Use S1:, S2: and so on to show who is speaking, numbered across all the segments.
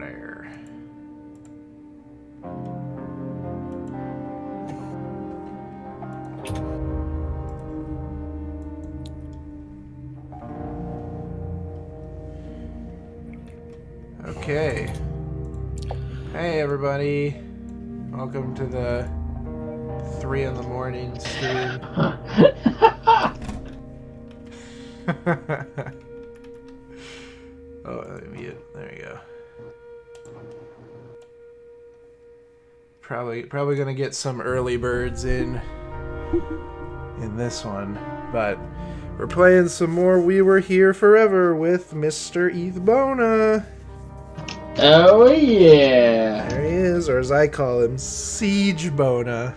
S1: there. Okay. Hey everybody. Welcome to the 3 in the morning stream. Oh, let me mute. There you go. Probably gonna get some early birds in this one, but we're playing some more We Were Here Forever with Mr. Ethbona.
S2: Oh yeah!
S1: There he is, or as I call him, Siege Bona.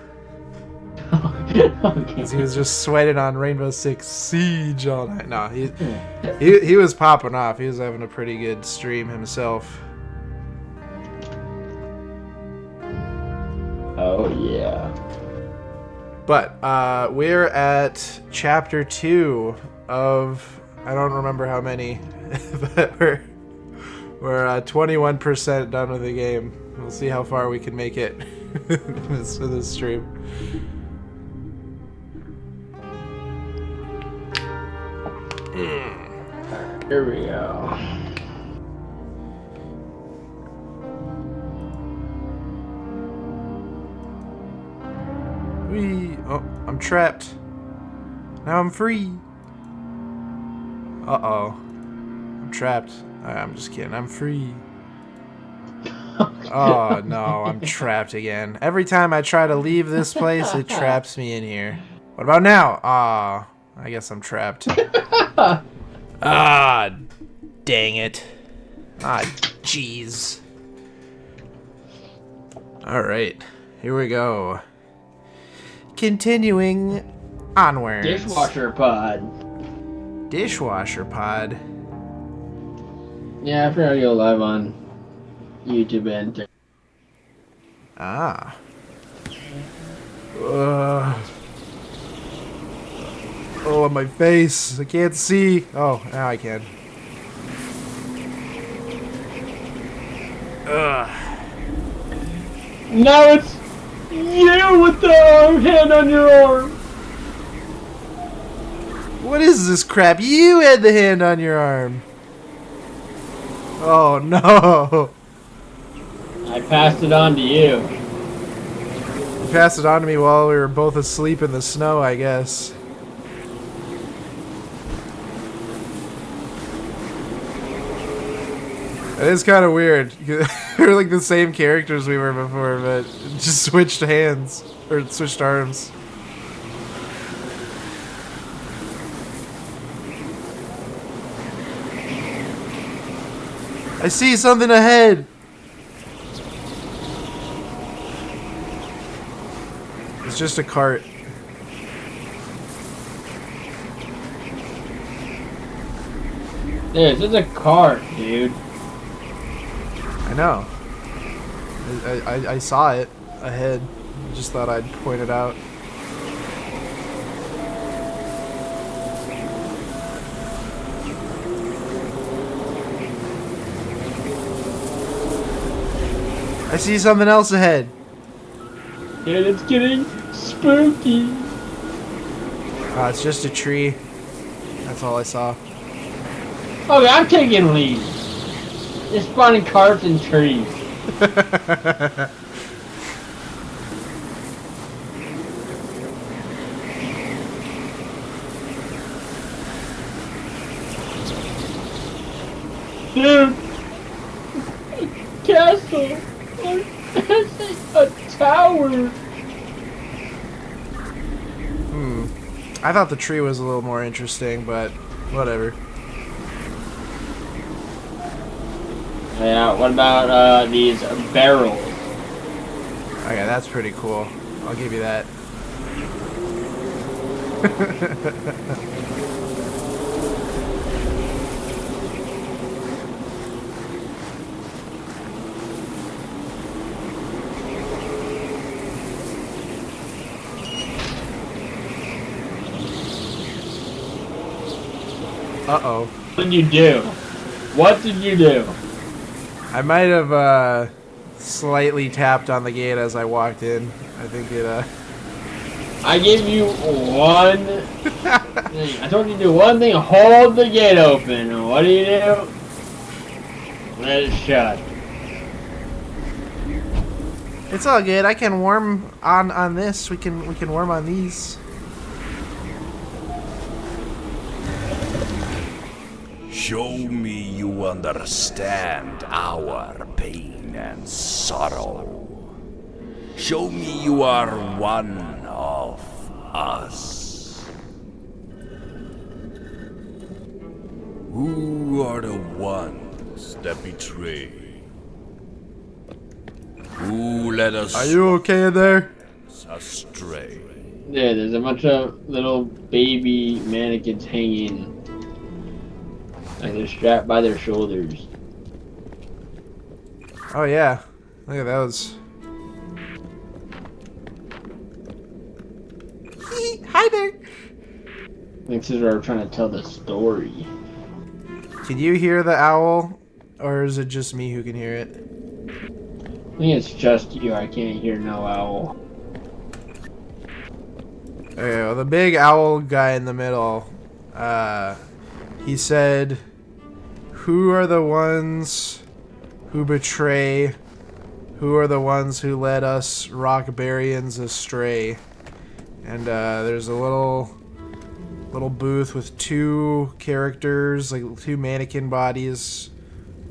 S2: Okay.
S1: He was just sweating on Rainbow Six Siege all night. No, he was popping off. He was having a pretty good stream himself.
S2: Oh yeah.
S1: But we're at chapter 2 of, I don't remember how many, but we're 21% done with the game. We'll see how far we can make it for this stream.
S2: Here we go.
S1: Oh, I'm trapped. Now I'm free. Uh-oh. I'm trapped. I'm just kidding. I'm free. Oh, no. I'm trapped again. Every time I try to leave this place, it traps me in here. What about now? Ah, I guess I'm trapped. Ah, dang it. Ah, jeez. Alright. Here we go. Continuing onwards.
S2: Dishwasher pod.
S1: Dishwasher pod.
S2: Yeah, I forgot to go live on YouTube and TikTok.
S1: Ah. Oh, my face. I can't see. Oh, now I can. Ugh.
S2: Now it's you with the hand on your arm.
S1: What is this crap? You had the hand on your arm. Oh, no.
S2: I passed it on to you.
S1: You passed it on to me while we were both asleep in the snow, I guess. It is kind of weird. We're like the same characters we were before, but just switched hands. Or switched arms. I see something ahead! It's just a cart.
S2: This is a cart, dude.
S1: I know. I saw it ahead. Just thought I'd point it out. I see something else ahead.
S2: Dude, it's getting spooky.
S1: It's just a tree. That's all I saw.
S2: Okay, I'm taking lead. You're spawning carts and trees. Dude! Castle! A tower!
S1: I thought the tree was a little more interesting, but whatever.
S2: Yeah, what about these barrels?
S1: Okay, that's pretty cool. I'll give you that.
S2: Uh-oh. What did you do? What did you do?
S1: I might have slightly tapped on the gate as I walked in. I think it
S2: I gave you one thing. I told you to do one thing, hold the gate open. And what do? Let it shut.
S1: It's all good. I can warm on this. We can warm on these.
S3: Show me you understand our pain and sorrow. Show me you are one of us. Who are the ones that betray? Who led us
S1: Are you okay in there?
S3: astray?
S2: Yeah, there's a bunch of little baby mannequins hanging. Like they're strapped by their shoulders.
S1: Oh yeah. Look at those. Hi there.
S2: This is where we're trying to tell the story.
S1: Can you hear the owl? Or is it just me who can hear it?
S2: I think it's just you. I can't hear no owl.
S1: Okay, well, the big owl guy in the middle, he said, who are the ones who betray? Who are the ones who led us rockbarians astray? And there's a little booth with two characters, like two mannequin bodies.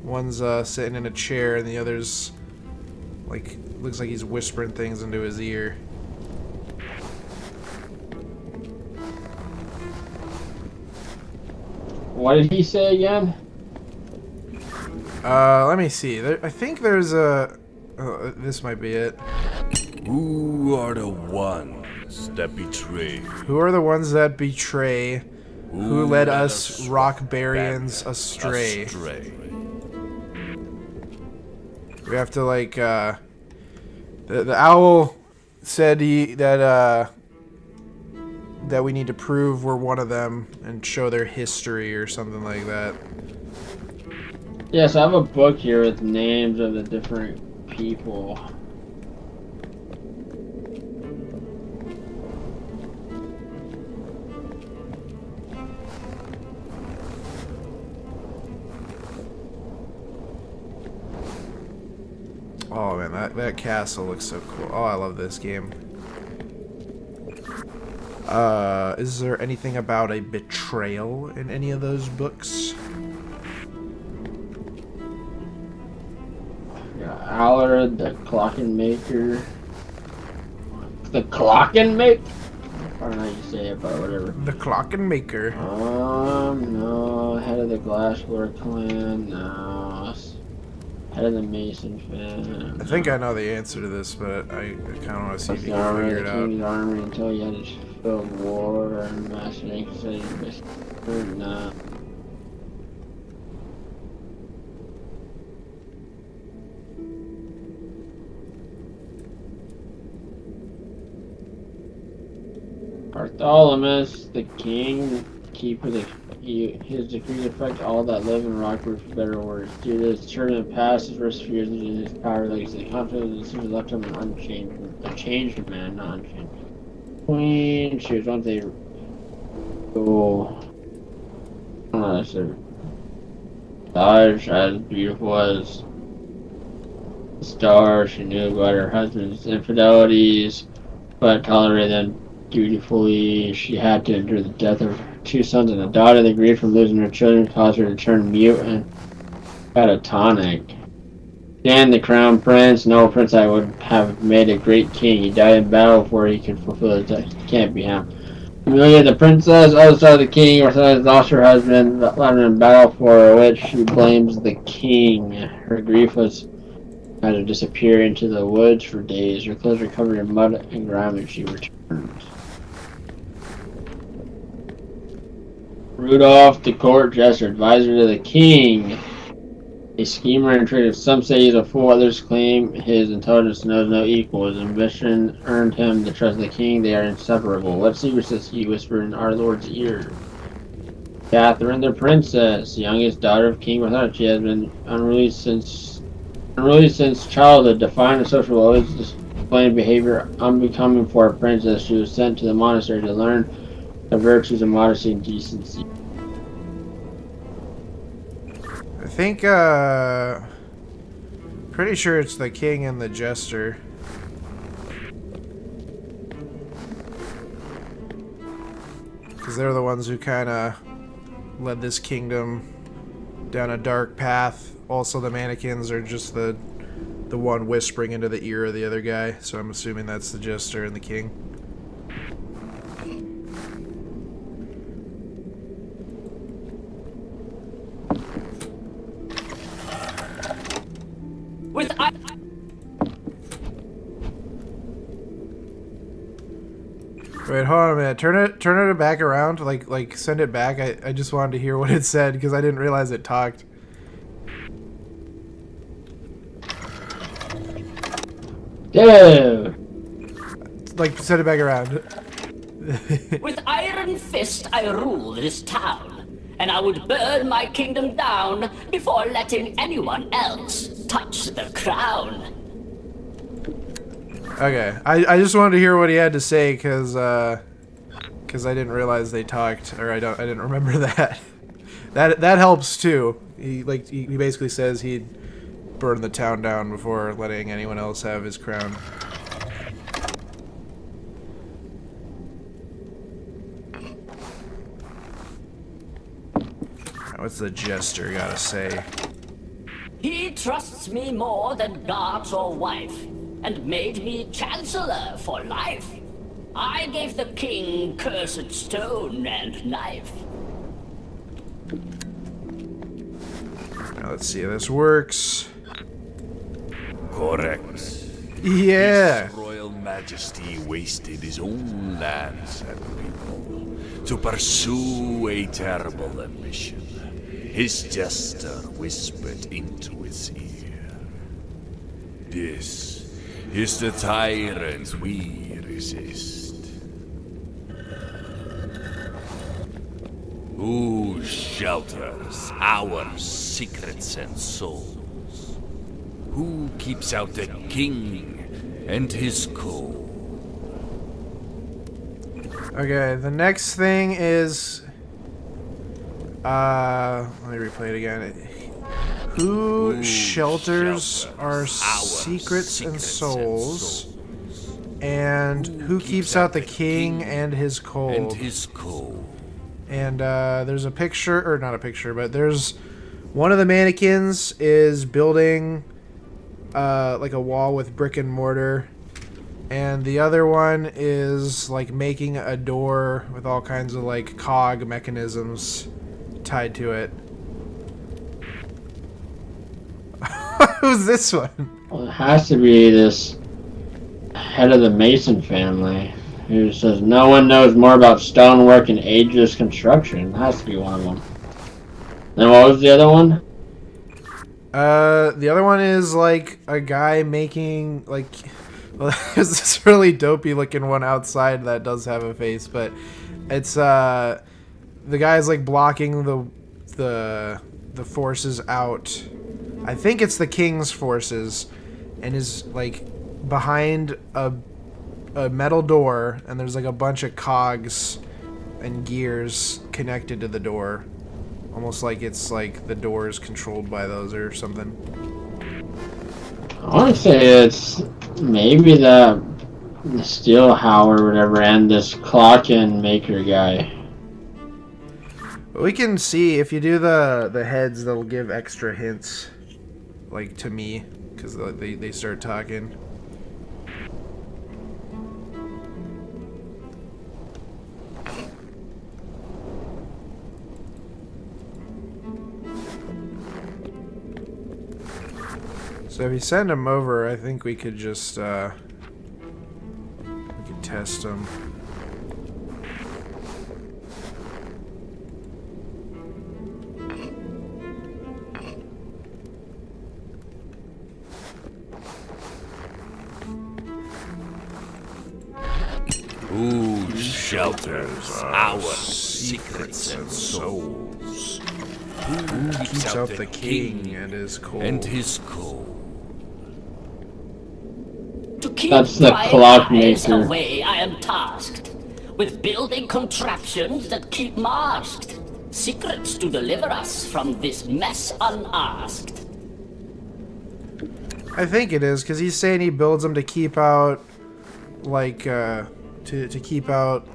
S1: One's sitting in a chair, and the other's like looks like he's whispering things into his ear.
S2: What did he say again?
S1: Let me see. I think there's a. This might be it.
S3: Who are the ones that betray?
S1: Who are the ones that betray? Who led us rockbarians astray? We have to like. The owl said that we need to prove we're one of them and show their history or something like that.
S2: Yes, I have a book here with names of the different people.
S1: Oh man, that castle looks so cool. Oh, I love this game. Is there anything about a betrayal in any of those books?
S2: Allard, the Clockenmaker. The Clockenmaker? I don't know how you say it, but whatever.
S1: The Clockenmaker.
S2: No. Head of the Glassblower clan, no. Head of the Mason fan.
S1: I think I know the answer to this, but I kind of want to see if you
S2: The
S1: can
S2: army,
S1: figure
S2: the
S1: it out.
S2: king's army until you had to fill war and master city. No. Bartholomew, the king, keeper, his decrees affect all that live in Rockford, for better words. Due to his turbulent past, his first fears in his power legacy, the confidence that left him a changed man, not unchanged. Queen, she was once a Dodge, as beautiful as the star, she knew about her husband's infidelities, but tolerated them dutifully. She had to endure the death of her two sons and a daughter. The grief from losing her children caused her to turn mute and catatonic. Dan, the crown prince, no prince I would have made a great king. He died in battle before he could fulfill his death. He can't be him. Amelia, the princess, other side of the king, or side lost her husband, left in battle for which she blames the king. Her grief was had to disappear into the woods for days. Her clothes were covered in mud and grime, and she returned. Rudolph, the court jester, advisor to the king, a schemer and traitor. Some say he's a fool, others claim his intelligence knows no equal. His ambition earned him the trust of the king. They are inseparable. What secrets does he whisper in our lord's ear? Catherine, the princess, youngest daughter of King Arthur. She has been unruly since Really, since childhood, defined the social always displaying behavior unbecoming for a princess, she was sent to the monastery to learn the virtues of modesty and decency.
S1: I think, pretty sure it's the king and the jester. Because they're the ones who kind of led this kingdom down a dark path. Also, the mannequins are just the one whispering into the ear of the other guy. So I'm assuming that's the jester and the king. Wait, hold on a minute. Turn it back around. Like send it back. I just wanted to hear what it said because I didn't realize it talked.
S2: Yeah.
S1: Like send it back around.
S4: With iron fist I rule this town, and I would burn my kingdom down before letting anyone else touch the crown.
S1: Okay, I just wanted to hear what he had to say because I didn't realize they talked, or I didn't remember that. That helps too. He basically says he'd burn the town down before letting anyone else have his crown. What's the jester gotta say?
S4: He trusts me more than gods or wife, and made me chancellor for life. I gave the king cursed stone and knife.
S1: Now let's see how this works.
S3: Correct.
S1: Yeah.
S3: His Royal Majesty wasted his own lands and people to pursue a terrible ambition. His jester whispered into his ear. This is the tyrant we resist. Who shelters our secrets and souls? Who keeps out the king and his co?
S1: Okay, the next thing is let me replay it again. Who shelters our secrets and souls? And who keeps out the king and his cold? And there's a picture, or not a picture, but there's one of the mannequins is building like a wall with brick and mortar, and the other one is like making a door with all kinds of like cog mechanisms tied to it. Who's this one?
S2: Well, it has to be this head of the Mason family who says no one knows more about stonework and ageless construction. It has to be one of them. Then what was the other one?
S1: The other one is like a guy making like, well, there's this really dopey looking one outside that does have a face, but it's the guy's like blocking the forces out. I think it's the king's forces, and is like behind a metal door, and there's like a bunch of cogs and gears connected to the door. Almost like it's like the door is controlled by those or something.
S2: I want to say it's maybe the steel howl or whatever, and this clock and maker guy.
S1: But we can see if you do the heads, they'll give extra hints, like to me, because they start talking. So if you send them over, I think we could just, we could test them.
S3: Who shelters our secrets and souls? Who
S1: Keeps out the king and his cold.
S3: And his co?
S4: Keep
S2: That's the
S4: prying eyes
S2: clockmaker.
S4: away, I am tasked with building contraptions that keep masked secrets to deliver us from this mess unasked.
S1: I think it is, because he's saying he builds them to keep out, like, to keep out,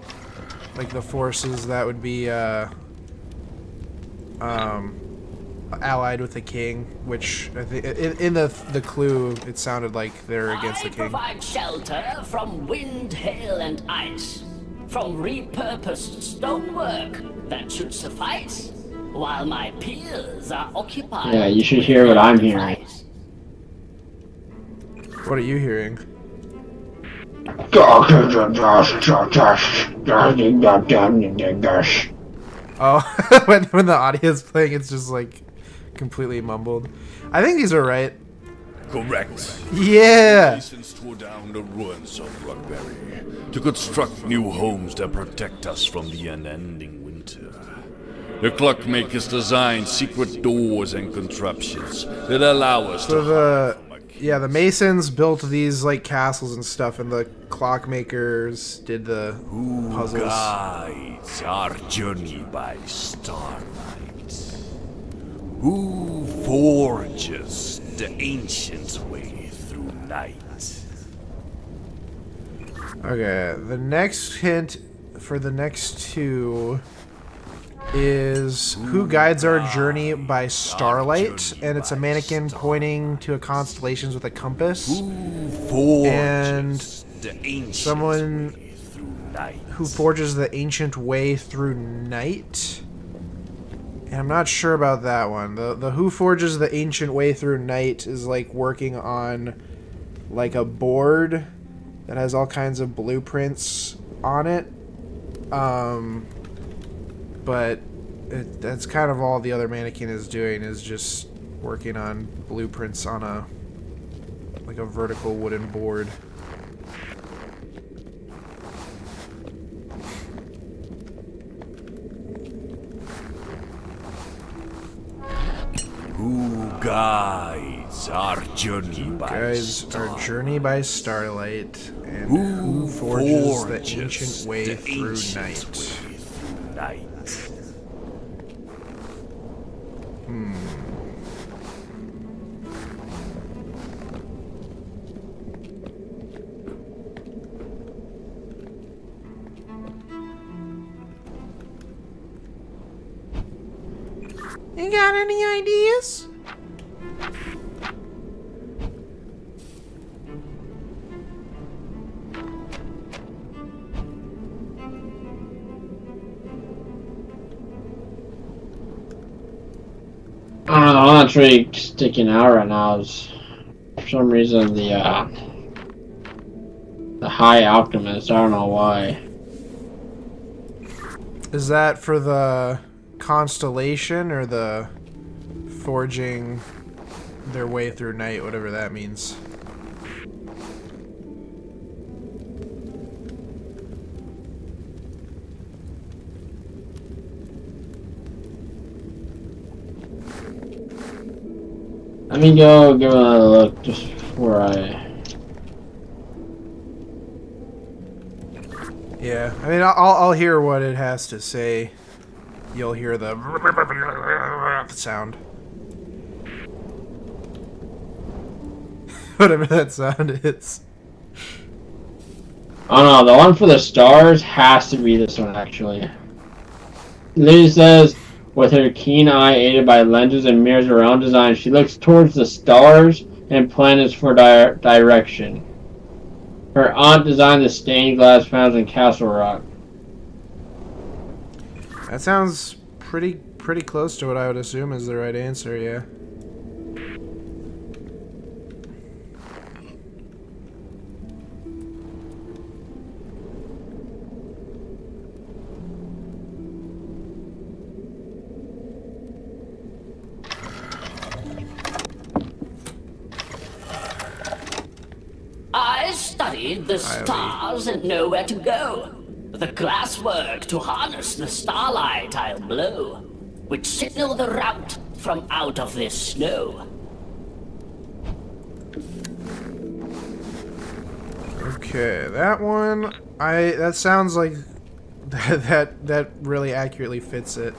S1: like, the forces that would be, allied with the king, which, I think, in the clue, it sounded like they're against the king.
S4: I provide shelter from wind, hail, and ice, from repurposed stonework that should suffice, while my peers are occupied.
S2: Yeah, you should hear what I'm hearing.
S1: What are you hearing? Oh, when the audio is playing, it's just like completely mumbled. I think these are right.
S3: Correct.
S1: Yeah.
S3: Masons tore down the ruins of Rockberry to construct new homes that protect us from the unending winter. The clockmakers designed secret doors and contraptions that allow us
S1: So
S3: to hide from
S1: the Masons built these like castles and stuff, and the clockmakers did the puzzles.
S3: guides our journey by starlight. Who forges the ancient way through night?
S1: Okay, the next hint for the next two is Who Guides Our Journey by Starlight, and it's a mannequin pointing to a constellations with a compass.
S3: Who forges
S1: And
S3: the ancient
S1: someone
S3: way through night?
S1: who forges the ancient way through night. And I'm not sure about that one. The who forges the ancient way through night is like working on like a board that has all kinds of blueprints on it. But that's kind of all the other mannequin is doing, is just working on blueprints on a vertical wooden board.
S3: Who guides our journey by
S1: Guys, our
S3: starlight?
S1: journey by starlight, and
S3: Who
S1: who forges the
S3: forges
S1: ancient way
S3: the
S1: through
S3: ancient
S1: night?
S3: way through night?
S1: You got any ideas?
S2: I don't know, I'm not really sticking out right now. Is for some reason the High Alchemist. I don't know why.
S1: Is that for the constellation or the forging their way through night, whatever that means?
S2: Let me go give another look just before I.
S1: Yeah, I mean, I'll hear what it has to say. You'll hear the sound. Whatever that sound is.
S2: Oh no, the one for the stars has to be this one actually. Lily says, with her keen eye aided by lenses and mirrors of her own design, she looks towards the stars and planets for direction. Her aunt designed the stained glass fountains in Castle Rock.
S1: That sounds pretty close to what I would assume is the right answer, yeah.
S4: I studied the stars and know where to go. The glasswork to harness the starlight I'll blow, which signal the route from out of this snow.
S1: Okay, that one. That sounds like that really accurately fits it.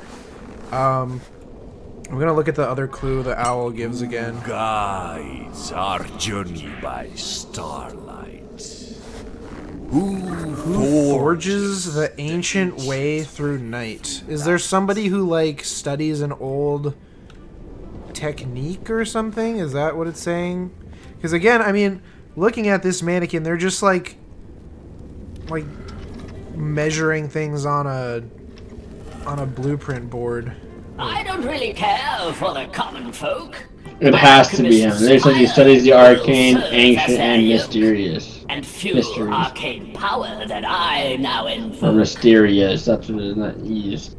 S1: I'm gonna look at the other clue the owl gives again.
S3: Guides our journey by starlight. Who
S1: Forges the ancient way through night. Is there somebody who like studies an old technique or something? Is that what it's saying? Because again, I mean, looking at this mannequin, they're just like measuring things on a blueprint board.
S4: I don't really care for the common folk.
S2: It has to be him. They said he studies the arcane, ancient, and mysterious.
S4: And few arcane power that I now
S2: Or
S4: invoke.
S2: mysterious, that's what it is, not ease.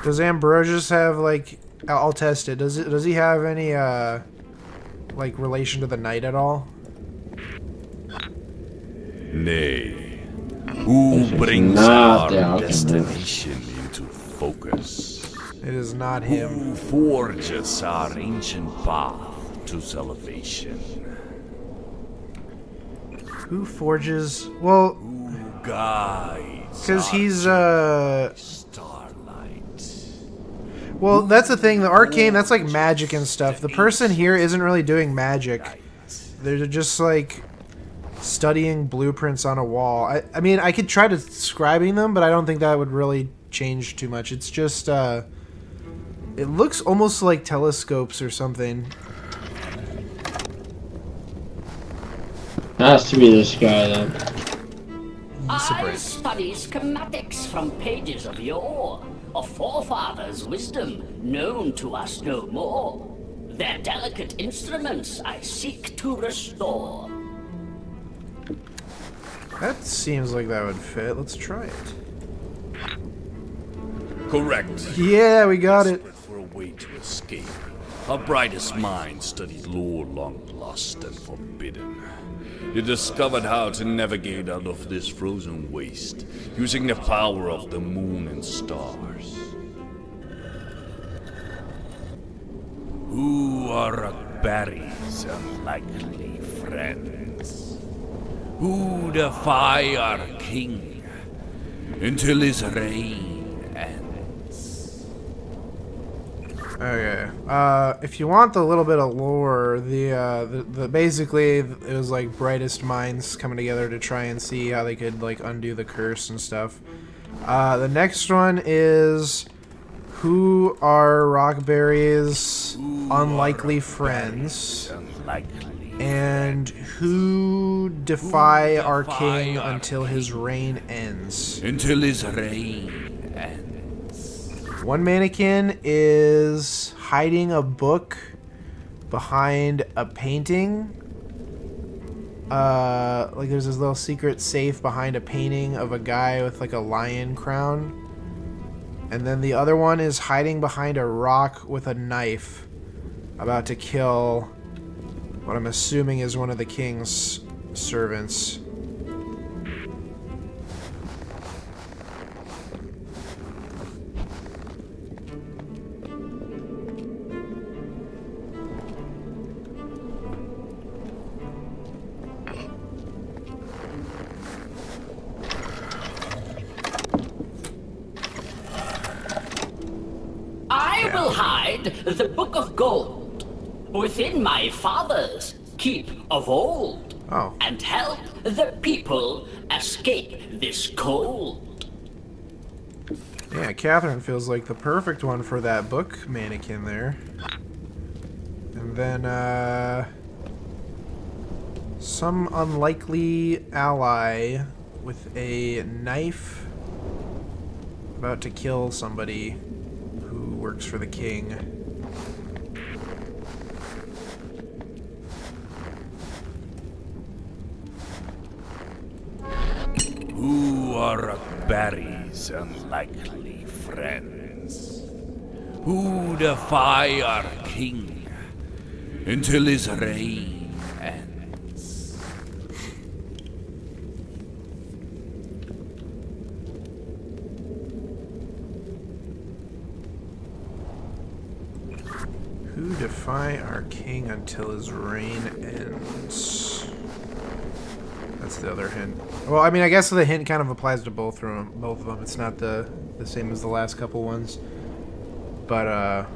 S1: Does Ambrosius have like? I'll test it. Does he have any like relation to the night at all?
S3: Nay. Who
S2: This is
S3: brings
S2: not
S3: our
S2: the alchemist.
S3: destination into focus?
S1: It is not him.
S3: Who forges our ancient path to salvation?
S1: Who forges? Well,
S3: Who guides
S1: because
S3: our
S1: he's
S3: starlight?
S1: Well, that's the thing. The arcane, that's like magic and stuff. The person here isn't really doing magic. They're just like studying blueprints on a wall. I mean, I could try describing them, but I don't think that would really change too much. It's just, it looks almost like telescopes or something.
S2: Has to be this guy then.
S4: I study schematics from pages of yore, of forefathers' wisdom known to us no more. Their delicate instruments I seek to restore.
S1: That seems like that would fit. Let's try it.
S3: Correct.
S1: Yeah, we got it.
S3: Desperate for a way to escape, our brightest minds studied lore long lost and forbidden. They discovered how to navigate out of this frozen waste, using the power of the moon and stars. Who are Barry's unlikely friends? Who defy our king until his reign ends?
S1: Okay. If you want the little bit of lore, the basically it was like brightest minds coming together to try and see how they could like undo the curse and stuff. The next one is who are Rockberry's unlikely friends, and who defy our king until his reign ends.
S3: Until his reign ends.
S1: One mannequin is hiding a book behind a painting. Like there's this little secret safe behind a painting of a guy with like a lion crown. And then the other one is hiding behind a rock with a knife, about to kill what I'm assuming is one of the king's servants.
S4: I will hide the Book of Gold within my father's keep of old,
S1: Oh.
S4: and help the people escape this cold.
S1: Yeah, Catherine feels like the perfect one for that book mannequin there. And then, some unlikely ally with a knife about to kill somebody who works for the king.
S3: Who are Barry's unlikely friends? Who defy our king until his reign ends?
S1: Who defy our king until his reign ends? That's the other hint? Well, I mean, I guess the hint kind of applies to both of them. It's not the same as the last couple ones. But,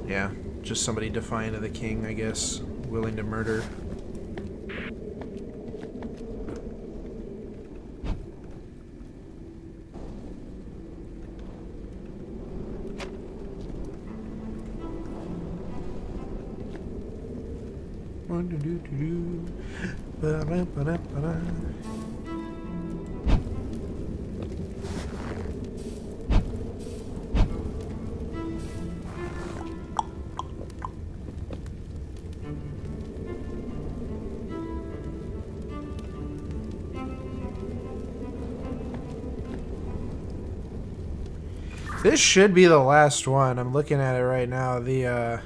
S1: yeah. Just somebody defiant of the king, I guess. Willing to murder. This should be the last one. I'm looking at it right now. The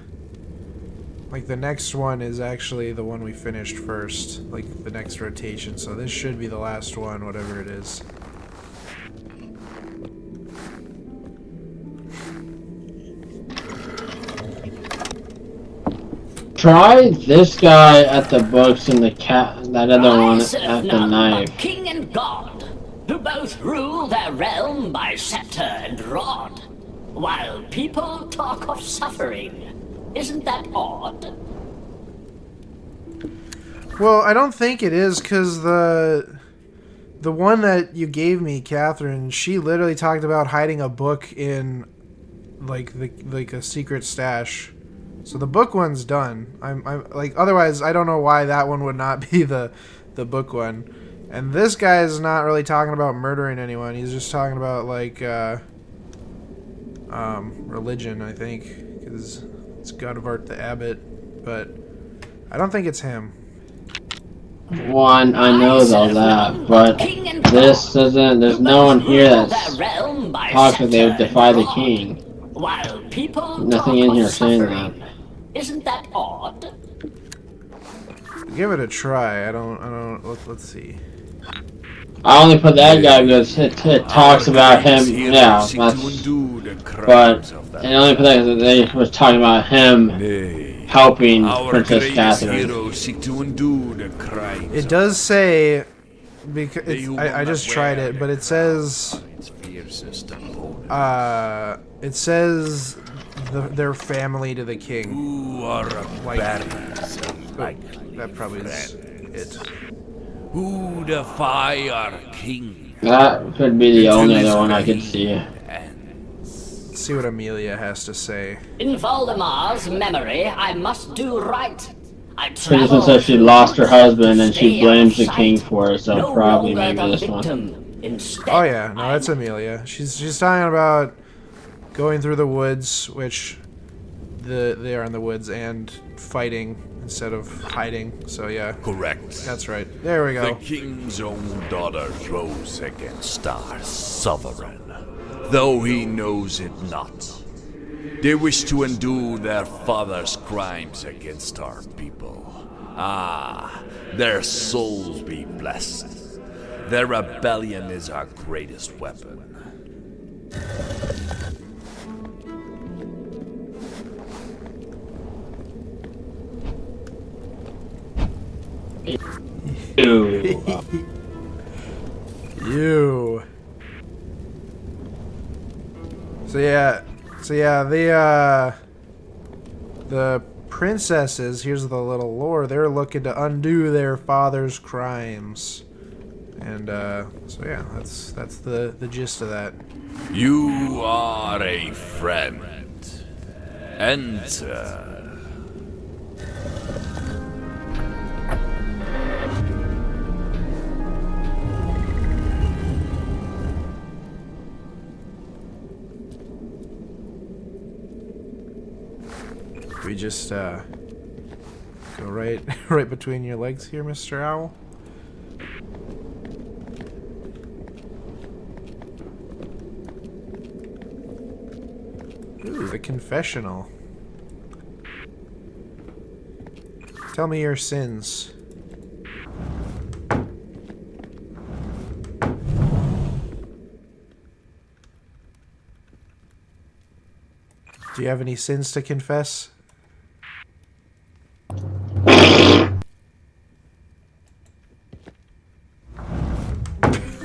S1: like the next one is actually the one we finished first, like the next rotation. So this should be the last one, whatever it is.
S2: Try this guy at the books and that other one at the knife.
S4: King and God, who both rule their realm by scepter and rod, while people talk of suffering. Isn't that odd?
S1: Well, I don't think it is, because the one that you gave me, Catherine, she literally talked about hiding a book in like a secret stash. So the book one's done. I'm like, otherwise I don't know why that one would not be the book one. And this guy is not really talking about murdering anyone. He's just talking about like religion, I think, because it's Godvart the Abbot, but I don't think it's him.
S2: One, I know all that, but this doesn't. There's no one here that talks that they would defy the king.
S4: While people
S2: Nothing in here saying that.
S4: Isn't that odd?
S1: Give it a try. I don't. Let's see.
S2: I only put that guy because it talks about him. Yeah, that's. But I only put that because they was talking about him helping Princess Catherine.
S1: It does say, because I just tried it, but it says their family to the king. Like, that probably is it.
S3: Who defy our king?
S2: That could be the only other one I could see.
S1: Let's see what Amelia has to say.
S4: In Valdemar's memory, I must do right.
S2: Princess says she lost her husband and she blames the king for it, so probably maybe this one.
S1: Oh yeah, no, that's Amelia. She's talking about going through the woods, which they are in the woods, and fighting instead of hiding. So yeah.
S3: Correct.
S1: That's right. There we go.
S3: The king's own daughter rose against our sovereign, though he knows it not. They wish to undo their father's crimes against our people. Ah, their souls be blessed. Their rebellion is our greatest weapon.
S1: You. So yeah, the princesses, here's the little lore, they're looking to undo their father's crimes. And so yeah, that's the gist of that.
S3: You are a friend. Enter.
S1: We just go right between your legs here, Mr. Owl. Ooh, the confessional. Tell me your sins. Do you have any sins to confess?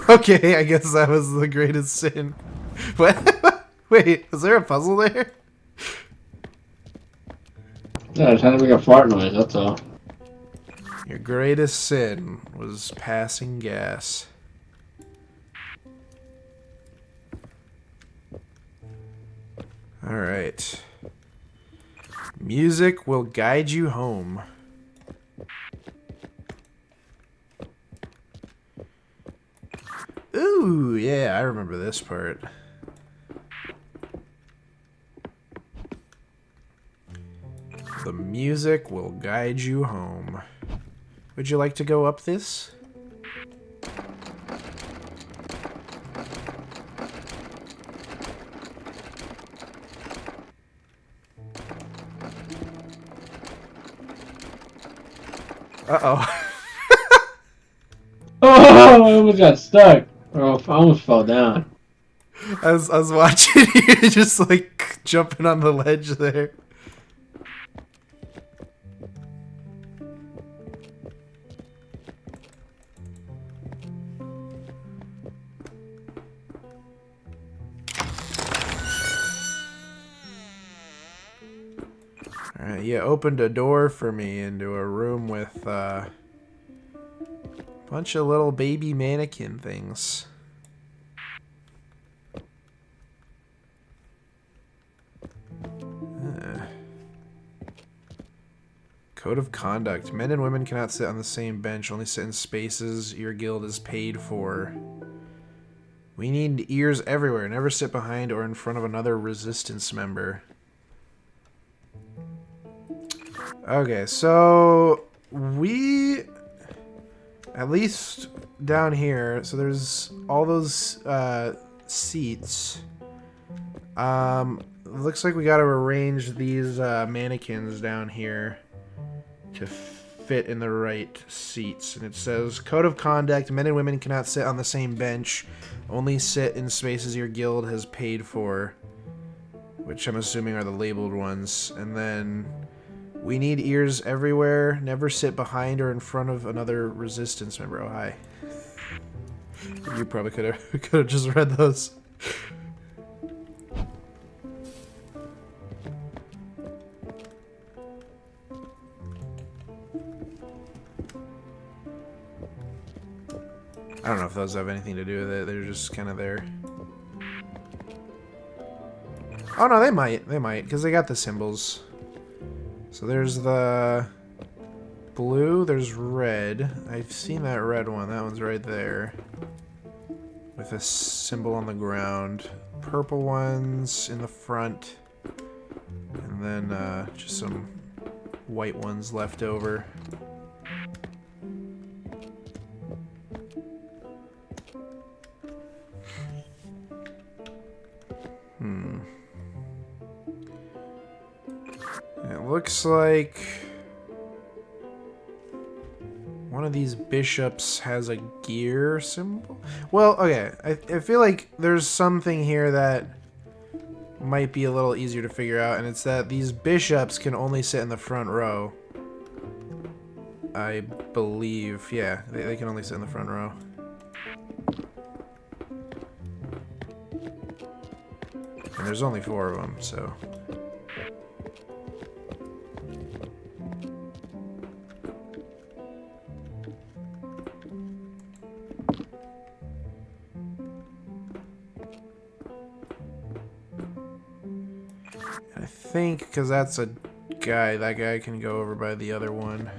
S1: Okay, I guess that was the greatest sin. What? Wait, was there a puzzle there?
S2: Yeah, trying to make a fart noise, that's all.
S1: Your greatest sin was passing gas. Alright. Music will guide you home. Ooh, yeah, I remember this part. The music will guide you home. Would you like to go up this? Uh-oh.
S2: Oh, I almost got stuck. Oh, I almost fell down.
S1: I was watching you just like jumping on the ledge there. Alright, you opened a door for me into a room with a bunch of little baby mannequin things. Code of conduct. Men and women cannot sit on the same bench, only sit in spaces your guild is paid for. We need ears everywhere. Never sit behind or in front of another resistance member. Okay, so we, at least down here, so there's all those seats. Looks like we gotta arrange these mannequins down here to fit in the right seats. And it says, Code of conduct, men and women cannot sit on the same bench, only sit in spaces your guild has paid for, which I'm assuming are the labeled ones. And then, we need ears everywhere, never sit behind or in front of another resistance member. Oh, hi. You probably could have just read those. I don't know if those have anything to do with it. They're just kind of there. Oh no, they might, because they got the symbols. So there's the blue, there's red. I've seen that red one. That one's right there. With a symbol on the ground. Purple ones in the front. And then just some white ones left over. It looks like one of these bishops has a gear symbol. Well, okay, I feel like there's something here that might be a little easier to figure out, and it's that these bishops can only sit in the front row. I believe, yeah, they can only sit in the front row. And there's only 4 of them, so... I think, because that's a guy, that guy can go over by the other one.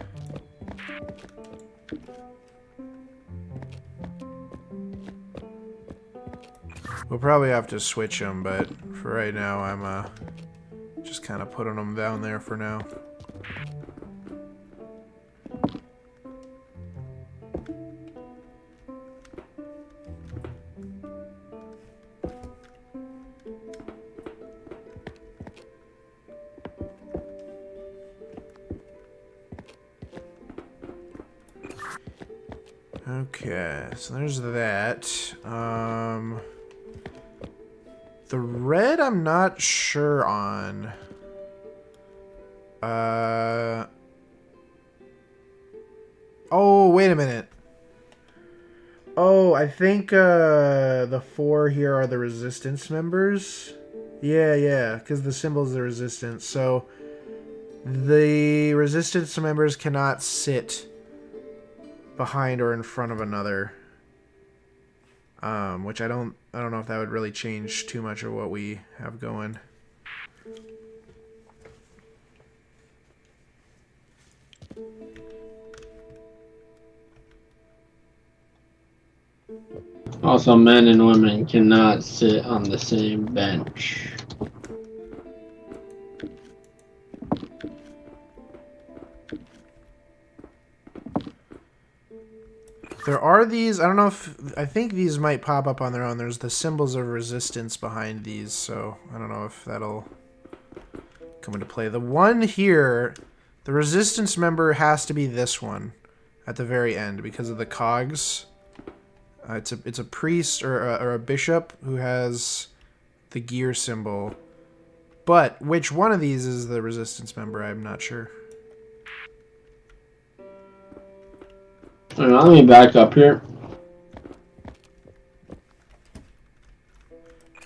S1: We'll probably have to switch them, but for right now, I'm just kind of putting them down there for now. Okay, so there's that. The red I'm not sure on. Oh, wait a minute. Oh, I think the 4 here are the resistance members. Yeah, because the symbol's the resistance. So the resistance members cannot sit behind or in front of another. Which I don't know if that would really change too much of what we have going.
S2: Also, men and women cannot sit on the same bench.
S1: There are these, I don't know if, I think these might pop up on their own. There's the symbols of resistance behind these, so I don't know if that'll come into play. The one here, the resistance member has to be this one at the very end because of the cogs. It's a priest or a bishop who has the gear symbol. But which one of these is the resistance member, I'm not sure.
S2: Let me back up here.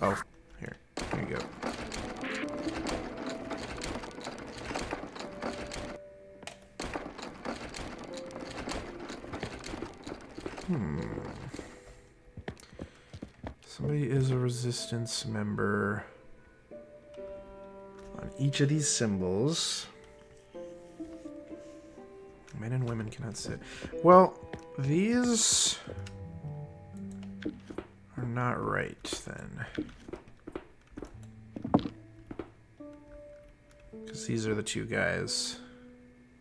S1: Oh, here you go. Somebody is a resistance member on each of these symbols. Men and women cannot sit. Well, these are not right then. Because these are the 2 guys,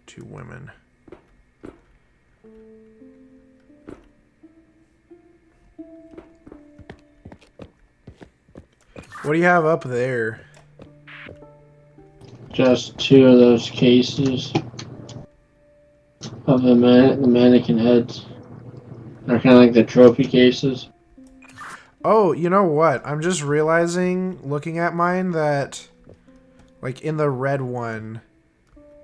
S1: 2 women. What do you have up there?
S2: Just 2 of those cases of the mannequin heads. They're kind of like the trophy cases.
S1: Oh, you know what? I'm just realizing, looking at mine, that, like, in the red one,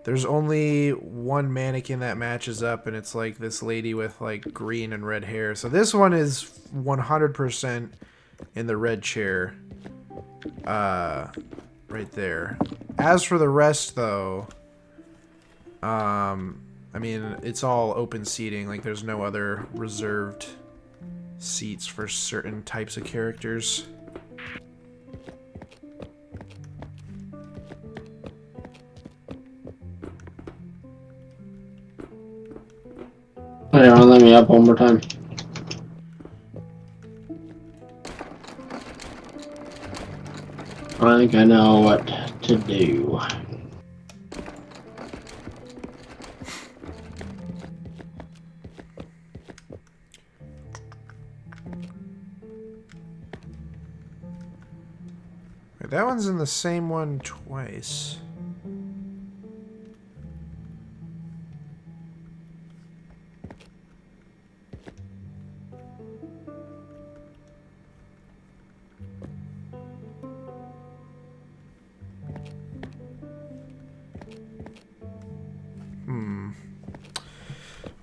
S1: there's only one mannequin that matches up, and it's, like, this lady with, like, green and red hair. So this one is 100% in the red chair. Right there. As for the rest, though, I mean, it's all open seating. Like, there's no other reserved seats for certain types of characters.
S2: Hey, let me up one more time. I think I know what to do.
S1: Wait, that one's in the same one twice.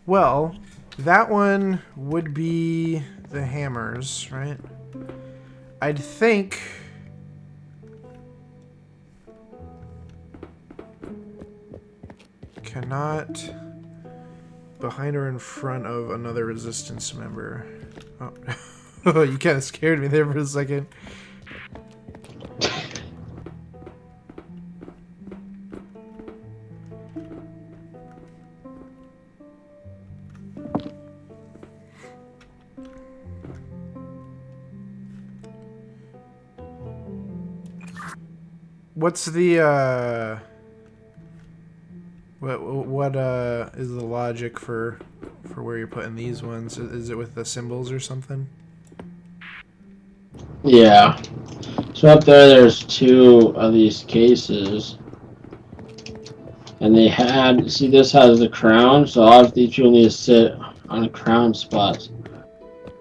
S1: Well, that one would be the hammers, right? I'd think... Cannot behind or in front of another resistance member. Oh, you kind of scared me there for a second. What's the what is the logic for where you're putting these ones? Is it with the symbols or something?
S2: Yeah. So up there's 2 of these cases. And they had, see, this has the crown, so all of these you need to sit on a crown spot.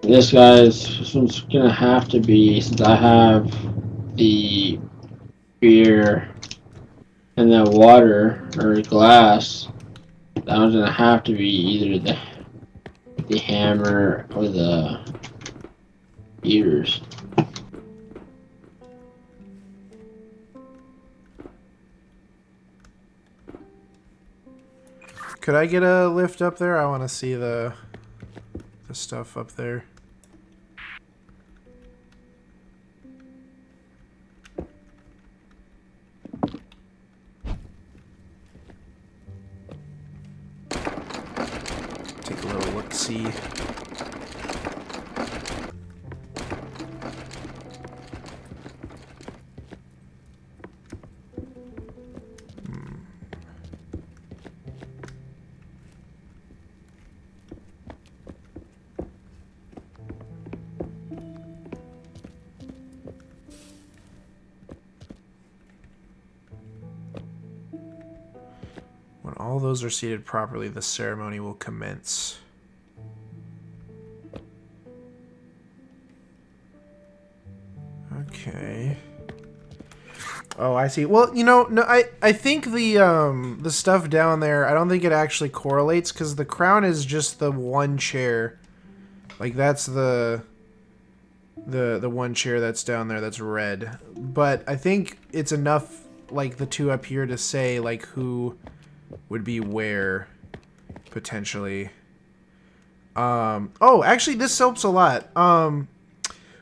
S2: And this one's gonna have to be, since I have the beer and the water or glass, that one's gonna have to be either the hammer or the ears.
S1: Could I get a lift up there? I want to see the stuff up there. Take a little look-see. When all those are seated properly, the ceremony will commence. Okay. Oh, I see. Well, you know, no, I think the stuff down there, I don't think it actually correlates because the crown is just the one chair. Like that's the one chair that's down there that's red. But I think it's enough like the two up here to say like who would be where potentially. Oh, actually this helps a lot.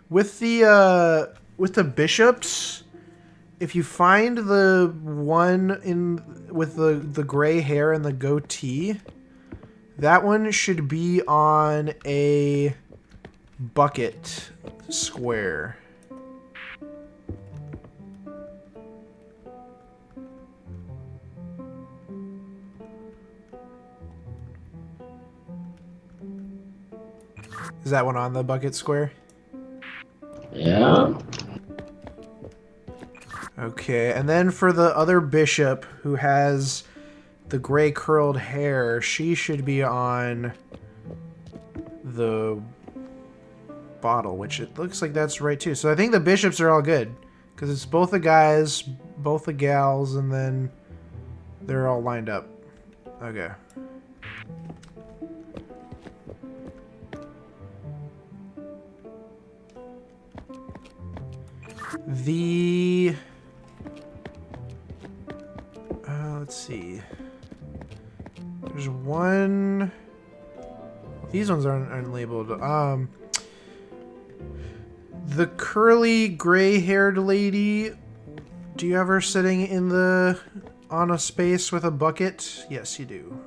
S1: With the bishops, if you find the one with the gray hair and the goatee, that one should be on a bucket square. Is that one on the bucket square?
S2: Yeah.
S1: Okay, and then for the other bishop who has the gray curled hair, she should be on the bottle, which it looks like that's right too. So I think the bishops are all good because it's both the guys, both the gals, and then they're all lined up. Okay. The let's see. There's one. These ones aren't labeled. The curly gray-haired lady. Do you have her sitting on a space with a bucket? Yes, you do.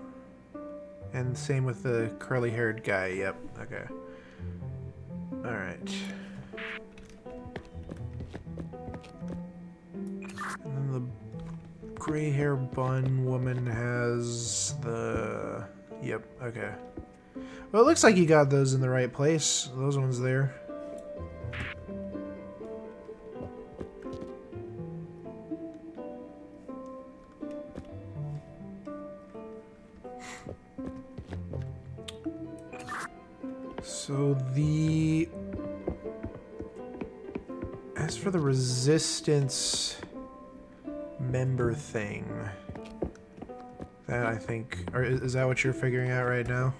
S1: And same with the curly-haired guy. Yep. Okay. All right. And then the gray hair bun woman has the... Yep, okay. Well, it looks like you got those in the right place. Those ones there. So the... As for the resistance member thing, that I think, or is that what you're figuring out right now?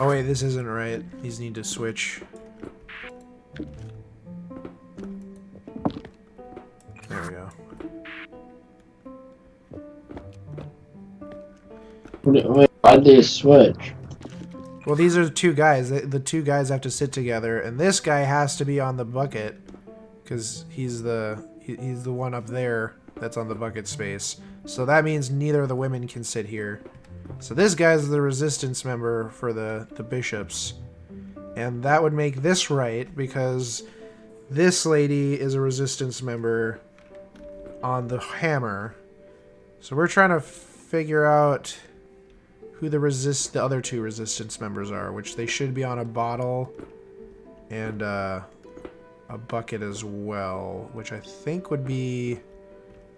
S1: Oh wait, this isn't right. These need to switch. There we go.
S2: Wait, why'd they switch?
S1: Well, these are two guys. The two guys have to sit together, and this guy has to be on the bucket because he's the one up there that's on the bucket space. So that means neither of the women can sit here. So this guy's the resistance member for the bishops, and that would make this right because this lady is a resistance member on the hammer. So we're trying to figure out who the other two resistance members are, which they should be on a bottle and a bucket as well, which I think would be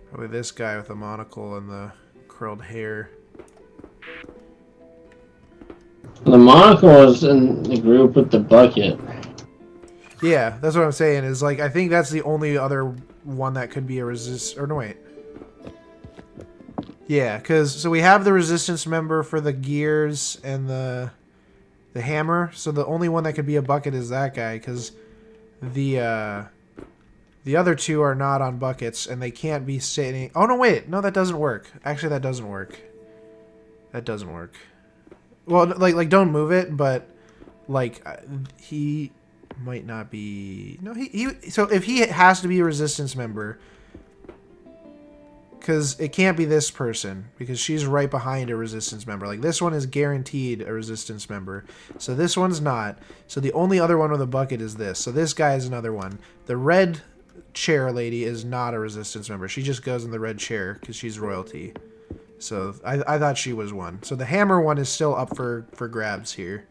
S1: probably this guy with the monocle and the curled hair.
S2: The monocle was in the group with the bucket.
S1: Yeah, that's what I'm saying. Is like I think that's the only other one that could be a resist. Or no, wait. Yeah, because so we have the resistance member for the gears and the hammer. So the only one that could be a bucket is that guy, because the other two are not on buckets and they can't be sitting. Oh no, wait, no, that doesn't work. Actually, that doesn't work. That doesn't work. Well, like don't move it, but like he might not be. No, he. So if he has to be a resistance member. Because it can't be this person, because she's right behind a resistance member. Like, this one is guaranteed a resistance member. So this one's not. So the only other one with a bucket is this. So this guy is another one. The red chair lady is not a resistance member. She just goes in the red chair because she's royalty. So I thought she was one. So the hammer one is still up for grabs here.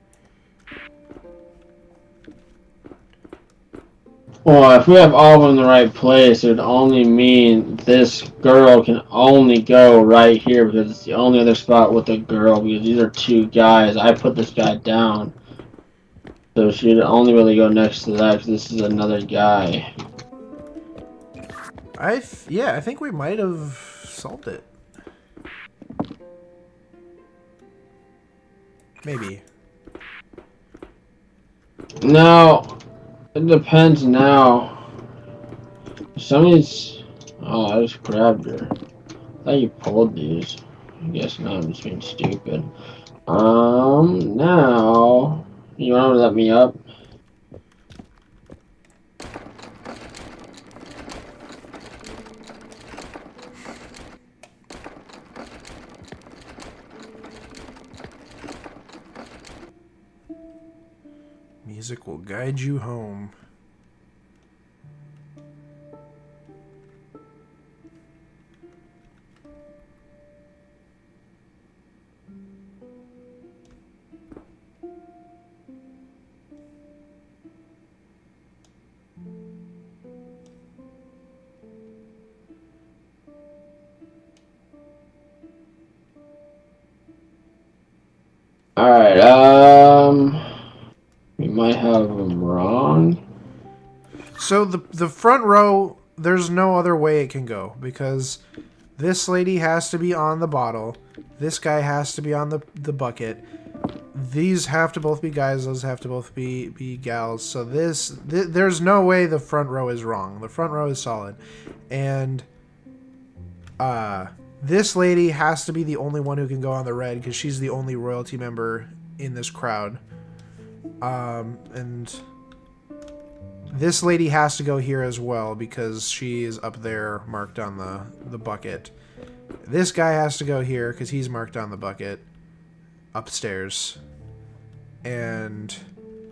S2: Well, if we have all of them in the right place, it would only mean this girl can only go right here because it's the only other spot with a girl, because these are two guys. I put this guy down. So she would only really go next to that because this is another guy.
S1: Yeah, I think we might have solved it. Maybe.
S2: No. It depends now. Somebody's... Oh, I just grabbed her. I thought you pulled these. I guess not, I'm just being stupid. Now... You want to let me up?
S1: Music will guide you home.
S2: Alright, we might have them wrong.
S1: So the front row, there's no other way it can go, because this lady has to be on the bottle, this guy has to be on the bucket, these have to both be guys, those have to both be gals. So there's no way the front row is wrong. The front row is solid. And this lady has to be the only one who can go on the red, because she's the only royalty member in this crowd. And this lady has to go here as well, because she is up there marked on the bucket. This guy has to go here because he's marked on the bucket upstairs. And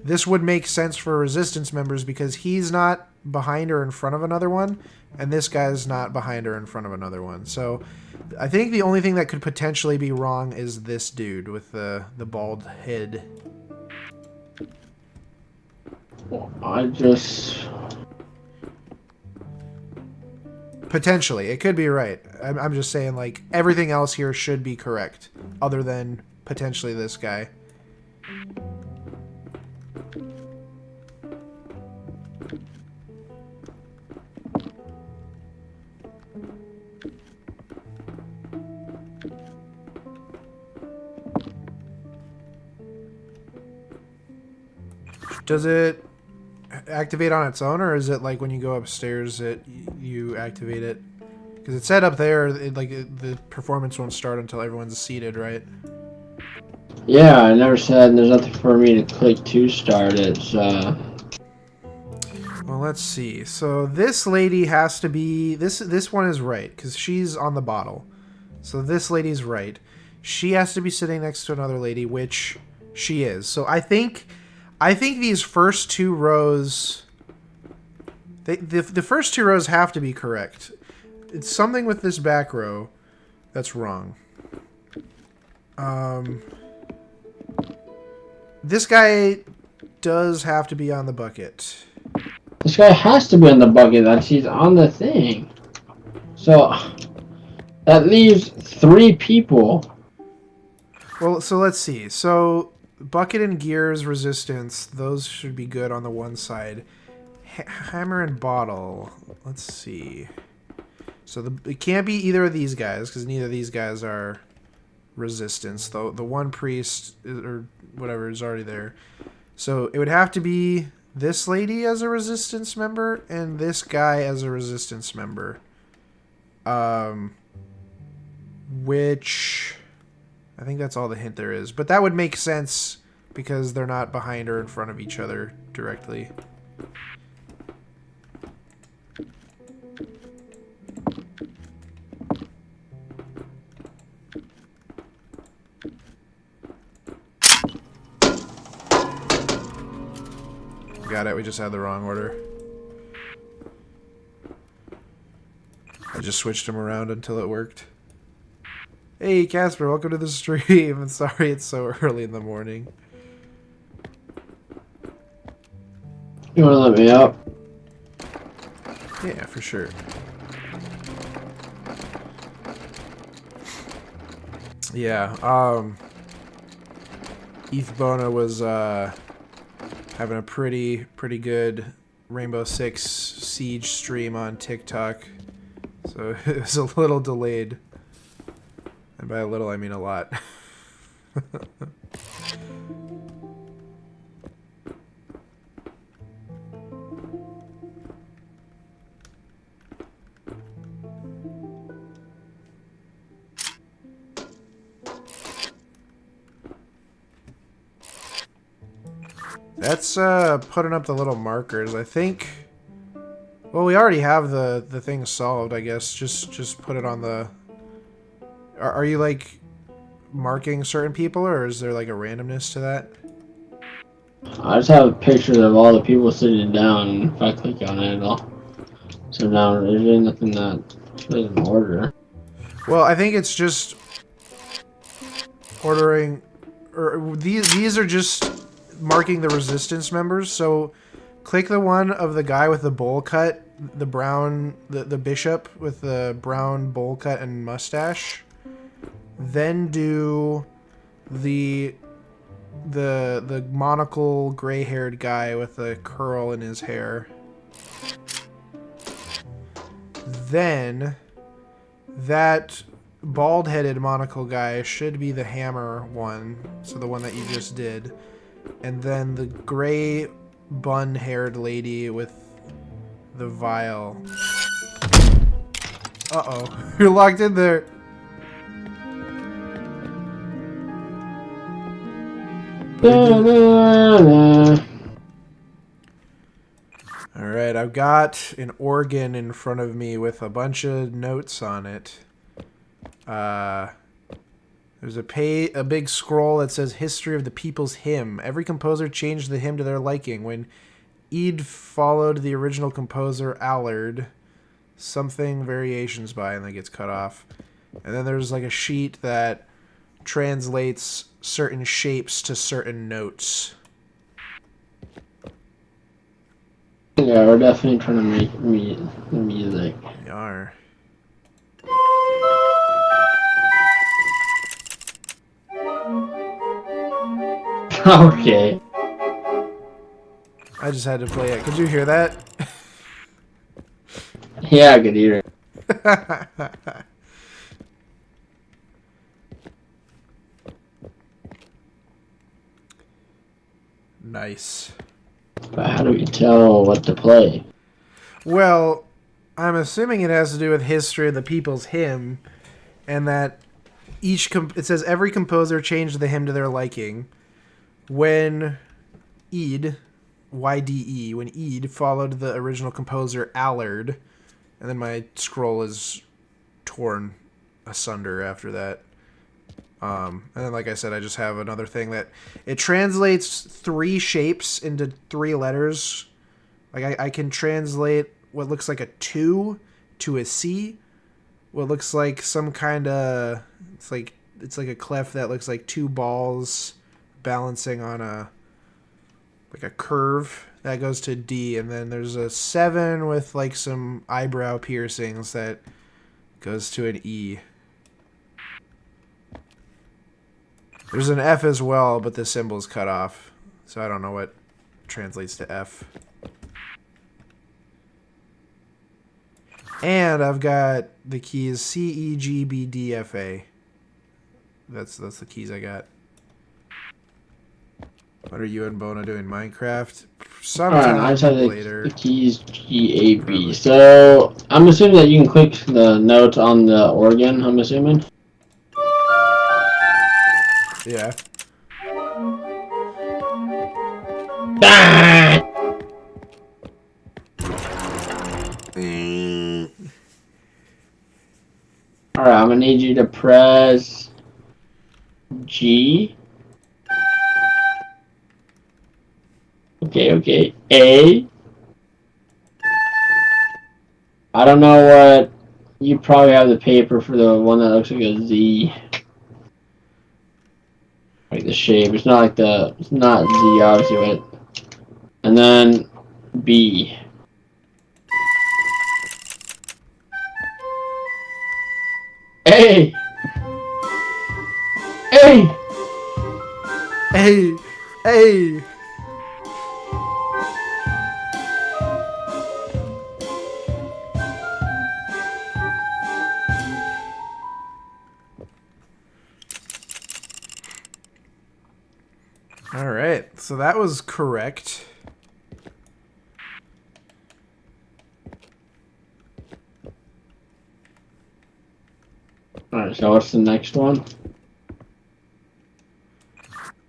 S1: this would make sense for resistance members because he's not behind or in front of another one, and this guy's not behind or in front of another one. So I think the only thing that could potentially be wrong is this dude with the bald head. Potentially. It could be right. I'm just saying, like, everything else here should be correct, other than potentially this guy. Does it activate on its own, or is it like when you go upstairs you activate it? Because it said up there the performance won't start until everyone's seated, right?
S2: Yeah, I never said there's nothing for me to click to start it.
S1: Well, let's see. So this lady has to be this one is right because she's on the bottle. So this lady's right. She has to be sitting next to another lady, which she is. So I think these first two rows, the first two rows have to be correct. It's something with this back row that's wrong. This guy does have to be on the bucket.
S2: This guy has to be on the bucket. He's on the thing. So that leaves 3 people.
S1: Well, so let's see. So bucket and gears resistance, those should be good on the one side. hammer and bottle. Let's see. So it can't be either of these guys because neither of these guys are resistance. The one priest or whatever is already there. So it would have to be this lady as a resistance member and this guy as a resistance member. Which I think that's all the hint there is. But that would make sense because they're not behind or in front of each other directly. Got it, we just had the wrong order. I just switched them around until it worked. Hey Casper, welcome to the stream. I'm sorry it's so early in the morning.
S2: You wanna let me out?
S1: Yeah, for sure. Yeah, Eth Bona was having a pretty good Rainbow Six Siege stream on TikTok, so it was a little delayed, and by a little I mean a lot. That's putting up the little markers. I think. Well, we already have the thing solved. I guess just put it on the. Are you like marking certain people, or is there like a randomness to that?
S2: I just have pictures of all the people sitting down. If I click on it, it'll. So now there's really nothing that is in order.
S1: Well, I think it's just ordering, or these are just marking the resistance members. So click the one of the guy with the bowl cut, the brown, the bishop with the brown bowl cut and mustache. Then do the monocle gray-haired guy with the curl in his hair. Then that bald-headed monocle guy should be the hammer one, so the one that you just did. And then the gray bun-haired lady with the vial. Uh-oh. You're locked in there. Alright, I've got an organ in front of me with a bunch of notes on it. There's a big scroll that says History of the People's Hymn. Every composer changed the hymn to their liking. When Eid followed the original composer Allard, something variations by, and then gets cut off. And then there's like a sheet that translates certain shapes to certain notes.
S2: Yeah, we're definitely trying to make music.
S1: We are.
S2: Okay.
S1: I just had to play it. Could you hear that?
S2: Yeah, I could hear it.
S1: Nice.
S2: But how do we tell what to play?
S1: Well, I'm assuming it has to do with History of the People's Hymn, and that it says every composer changed the hymn to their liking. When Eid, Y-D-E, when Eid followed the original composer Allard, and then my scroll is torn asunder after that. And then, like I said, I just have another thing that it translates 3 shapes into 3 letters. Like I can translate what looks like a 2 to a C. What looks like some kind of it's like a clef that looks like 2 balls balancing on a curve that goes to D, and then there's a 7 with like some eyebrow piercings that goes to an E. There's an F as well, but the symbol's cut off, so I don't know what translates to F. And I've got the keys C, E, G, B, D, F, A. That's the keys I got. What are you and Bona doing? Minecraft? Sometime
S2: I just have
S1: later.
S2: the keys G, A, B.
S1: Probably.
S2: So I'm assuming that you can click the note on the organ. I'm assuming.
S1: Yeah.
S2: Ah! All right, I'm gonna need you to press G. Okay. A. I don't know what. You probably have the paper for the one that looks like a Z. Like the shape. It's not like the. It's not Z, obviously, but. And then B. A. A.
S1: Hey! Hey! Alright, so that was correct.
S2: Alright, so what's the next one?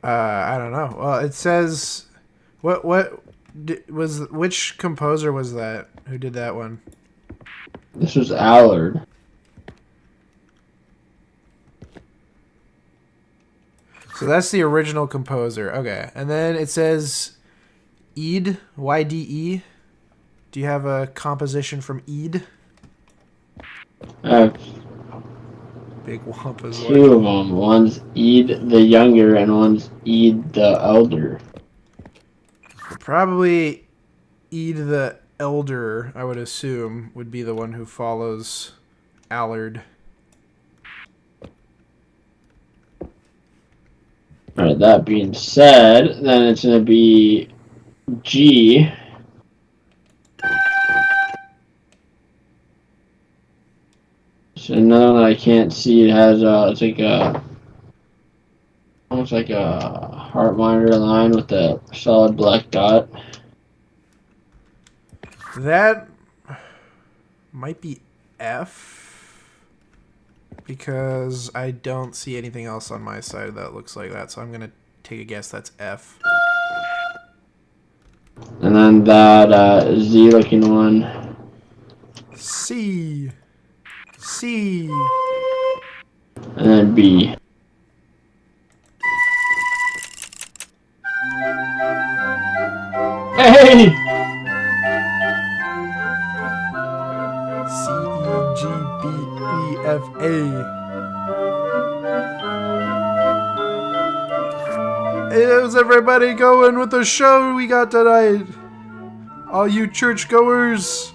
S1: I don't know. Well, it says... Which composer was that? Who did that one?
S2: This was Allard.
S1: So that's the original composer. Okay. And then it says Eid, Y-D-E. Do you have a composition from Eid? Big Wampa's
S2: Two of them. One's Eid the Younger and one's Eid the Elder.
S1: Probably Eid the Elder, I would assume, would be the one who follows Allard.
S2: Alright, that being said, then it's going to be G. So another one that I can't see, it has it's like a almost like a heart monitor line with a solid black dot.
S1: That might be F, because I don't see anything else on my side that looks like that, so I'm going to take a guess that's F.
S2: And then that Z looking one.
S1: C. C.
S2: And then B. Hey!
S1: C, E, G, B, E, F, A. Hey, how's everybody going with the show we got tonight? All you churchgoers,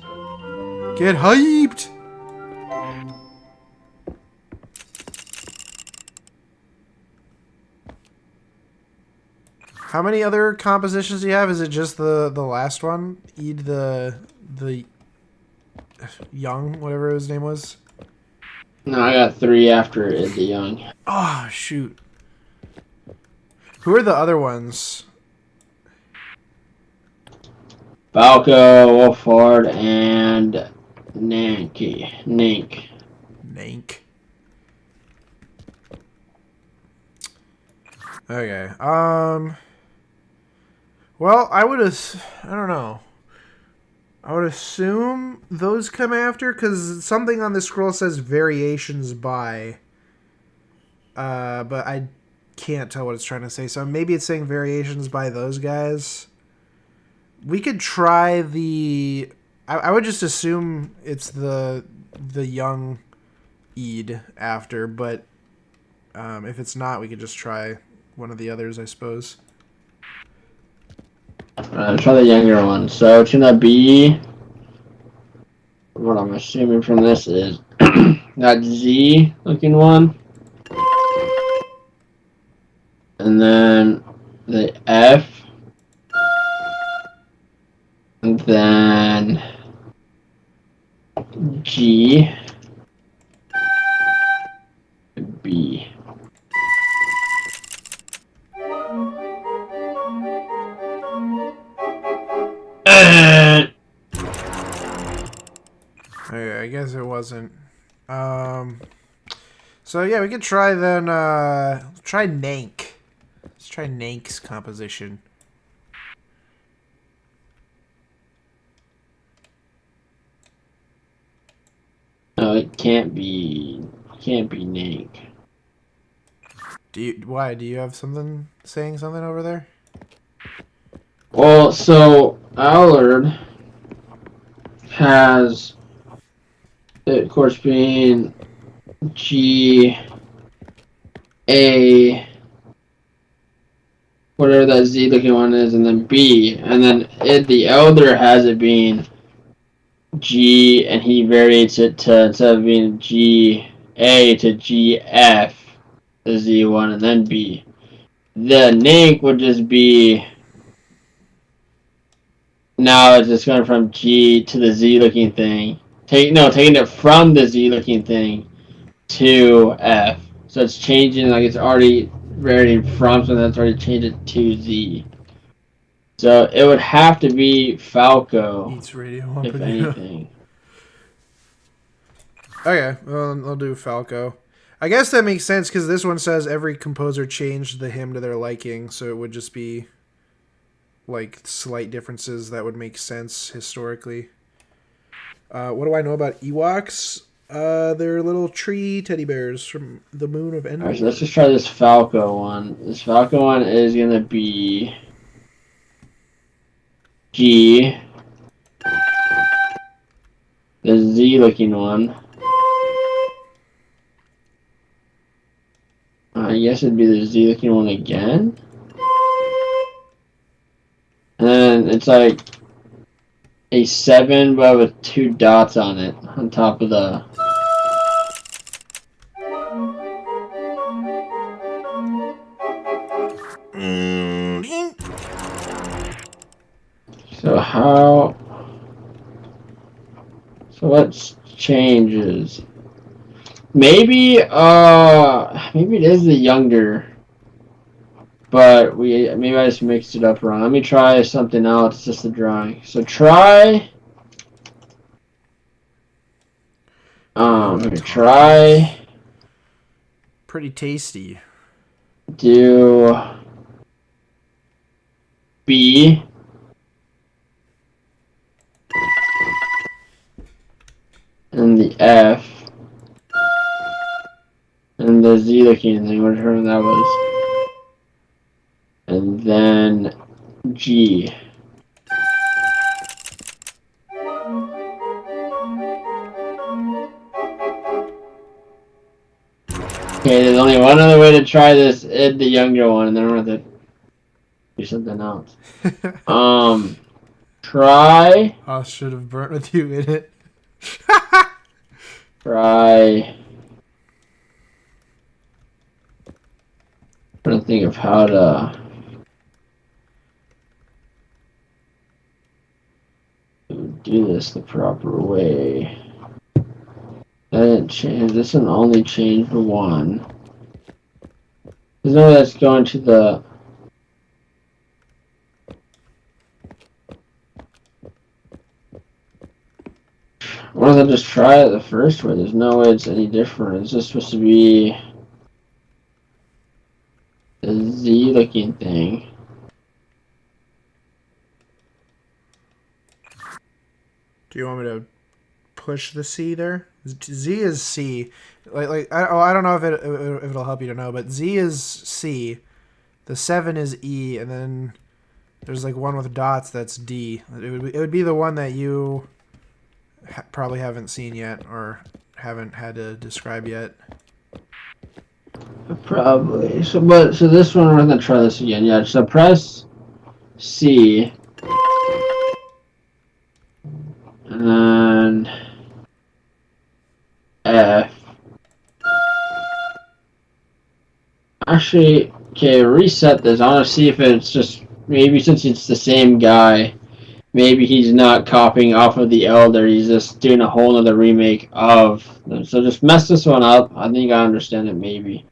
S1: get hyped! How many other compositions do you have? Is it just the last one? Eid the Young, whatever his name was?
S2: No, I got 3 after Id the Young.
S1: Oh, shoot. Who are the other ones?
S2: Falco, Wolfhard, and Nank.
S1: Nank. Okay. Well, I don't know. I would assume those come after, because something on the scroll says variations by. But I can't tell what it's trying to say. So maybe it's saying variations by those guys. We could try the... I would just assume it's the young Eid after, but if it's not, we could just try one of the others, I suppose.
S2: Try the younger one. So it's gonna be what I'm assuming from this is that Z looking one, and then the F, and then G, B.
S1: Okay, I guess it wasn't. So yeah, we could try then. Try Nank. Let's try Nank's composition.
S2: No, it can't be. Can't be Nank.
S1: Why? Do you have something saying something over there?
S2: Well, so Allard has it, of course, being G, A, whatever that Z looking one is, and then B, and then the Elder has it being G, and he varies it to, instead of being G A to G F, the Z one, and then B. The Nink would just be, now it's just going from G to the Z looking thing. Taking it from the Z looking thing to F. So it's changing, like it's already varying from something that's already changed it to Z. So it would have to be Falco,
S1: Eats radio,
S2: if anything.
S1: Okay, well, I'll do Falco. I guess that makes sense because this one says every composer changed the hymn to their liking, so it would just be like slight differences that would make sense historically. What do I know about Ewoks? They're little tree teddy bears from the moon of Endor.
S2: Alright, so let's just try this Falco one. This Falco one is going to be G, the Z looking one. I guess it'd be the Z looking one again. And then it's like a 7 but with 2 dots on it on top of the. So how? So what changes? Maybe maybe it is the younger, but maybe I just mixed it up wrong. Let me try something else, just the drawing. So try try
S1: Pretty tasty.
S2: do B and the F and the Z looking thing, whatever that was, and then G. Okay, there's only one other way to try this, the younger one, and then we're gonna have to do something else. Try.
S1: I should have burnt with you in it.
S2: Try. I'm trying to think of how to do this the proper way. That didn't change. This one only changed one. There's no way that's going to the. Why don't I just try it the first way? There's no way it's any different. It's just supposed to be the Z looking thing.
S1: Do you want me to push the C there? Z is C. I don't know if it'll help you to know, but Z is C. The 7 is E, and then there's like one with dots that's D. It would be the one that you probably haven't seen yet or haven't had to describe yet.
S2: Probably. So this one we're gonna try this again. Yeah. So press C. And F. Actually, okay, reset this. I want to see if it's just, maybe since it's the same guy, maybe he's not copying off of the Elder. He's just doing a whole other remake of them. So just mess this one up. I think I understand it, maybe.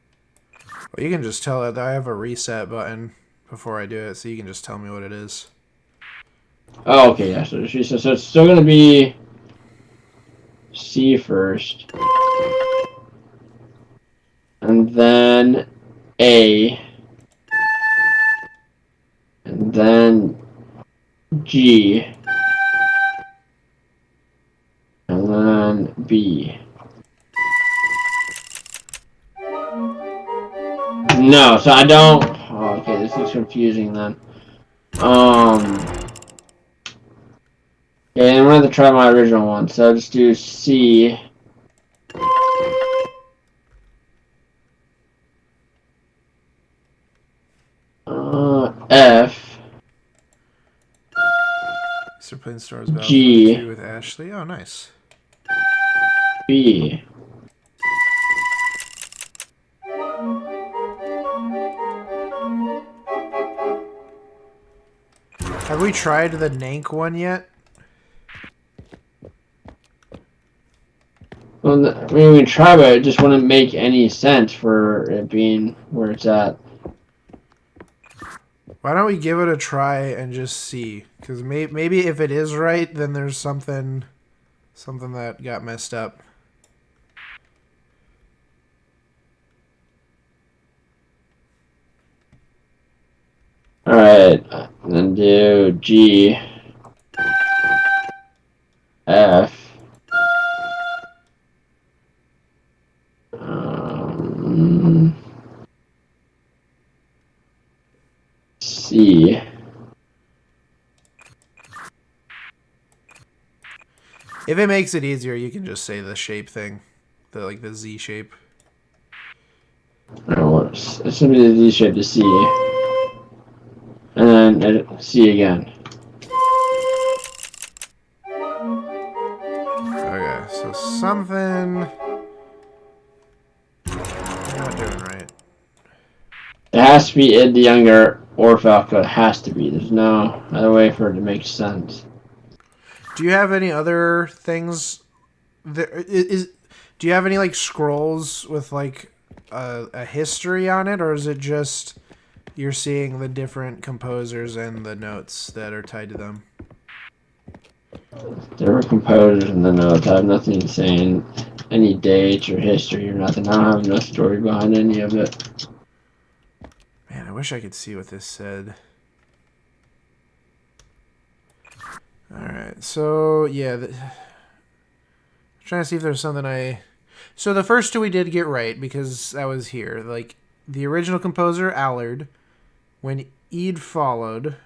S1: Well, you can just tell it that I have a reset button before I do it, so you can just tell me what it is.
S2: Oh, okay, yeah. So it's still going to be C first. And then A. And then G. And then B. No, so I don't... Oh, okay, this is confusing then. Okay, I'm going to try my original one. So I'll just do C. F.
S1: Mr. Plain Stars Battle
S2: G.
S1: 2 with Ashley. Oh, nice.
S2: B.
S1: Have we tried the Nank one yet?
S2: Well, I mean, we tried, but it just wouldn't make any sense for it being where it's at.
S1: Why don't we give it a try and just see? Because maybe if it is right, then there's something that got messed up.
S2: Alright, then do G. F. C.
S1: If it makes it easier, you can just say the shape thing, the Z shape.
S2: It's gonna be the Z shape to C, and then C again.
S1: Okay, so something I'm not doing right.
S2: It has to be Id the Younger or Falco. It has to be. There's no other way for it to make sense.
S1: Do you have any other things? Do you have any like scrolls with like a history on it, or is it just you're seeing the different composers and the notes that are tied to them?
S2: There were composers in the notes. I have nothing saying any dates or history or nothing. I don't have no story behind any of it.
S1: Man, I wish I could see what this said. Alright, so yeah, I'm trying to see if there's something So the first two we did get right because that was here. Like the original composer Allard, when Eid followed,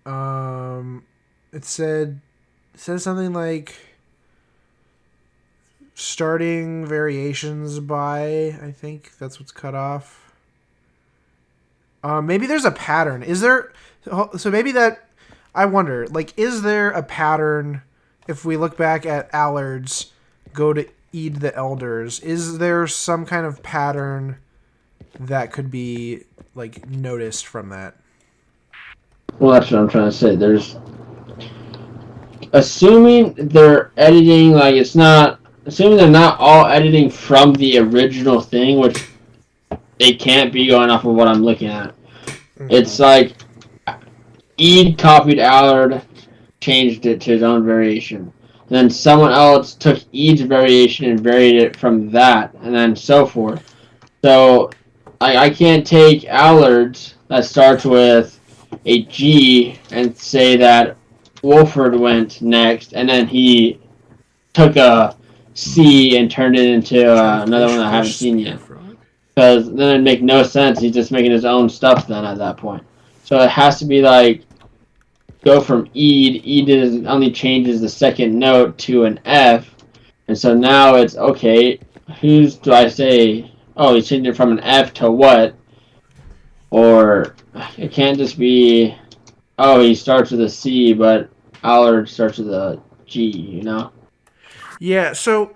S1: it says something like starting variations by, I think that's what's cut off. Maybe there's a pattern. Is there? So maybe that. I wonder, like, is there a pattern if we look back at Allard's go to Eid the Elders? Is there some kind of pattern that could be, like, noticed from that?
S2: Well, that's what I'm trying to say. There's... Assuming they're editing, like, it's not... Assuming they're not all editing from the original thing, which they can't be going off of what I'm looking at. Mm-hmm. It's like... Eid copied Allard, changed it to his own variation. And then someone else took Eid's variation and varied it from that, and then so forth. So, I can't take Allard's that starts with a G and say that Wolford went next, and then he took a C and turned it into another one that I haven't seen yet. Because then it'd make no sense. He's just making his own stuff then at that point. So it has to be like, go from Eid. Eid only changes the second note to an F. And so now it's, okay, whose do I say? Oh, he's changing it from an F to what? Or it can't just be, oh, he starts with a C, but Allard starts with a G, you know?
S1: Yeah, so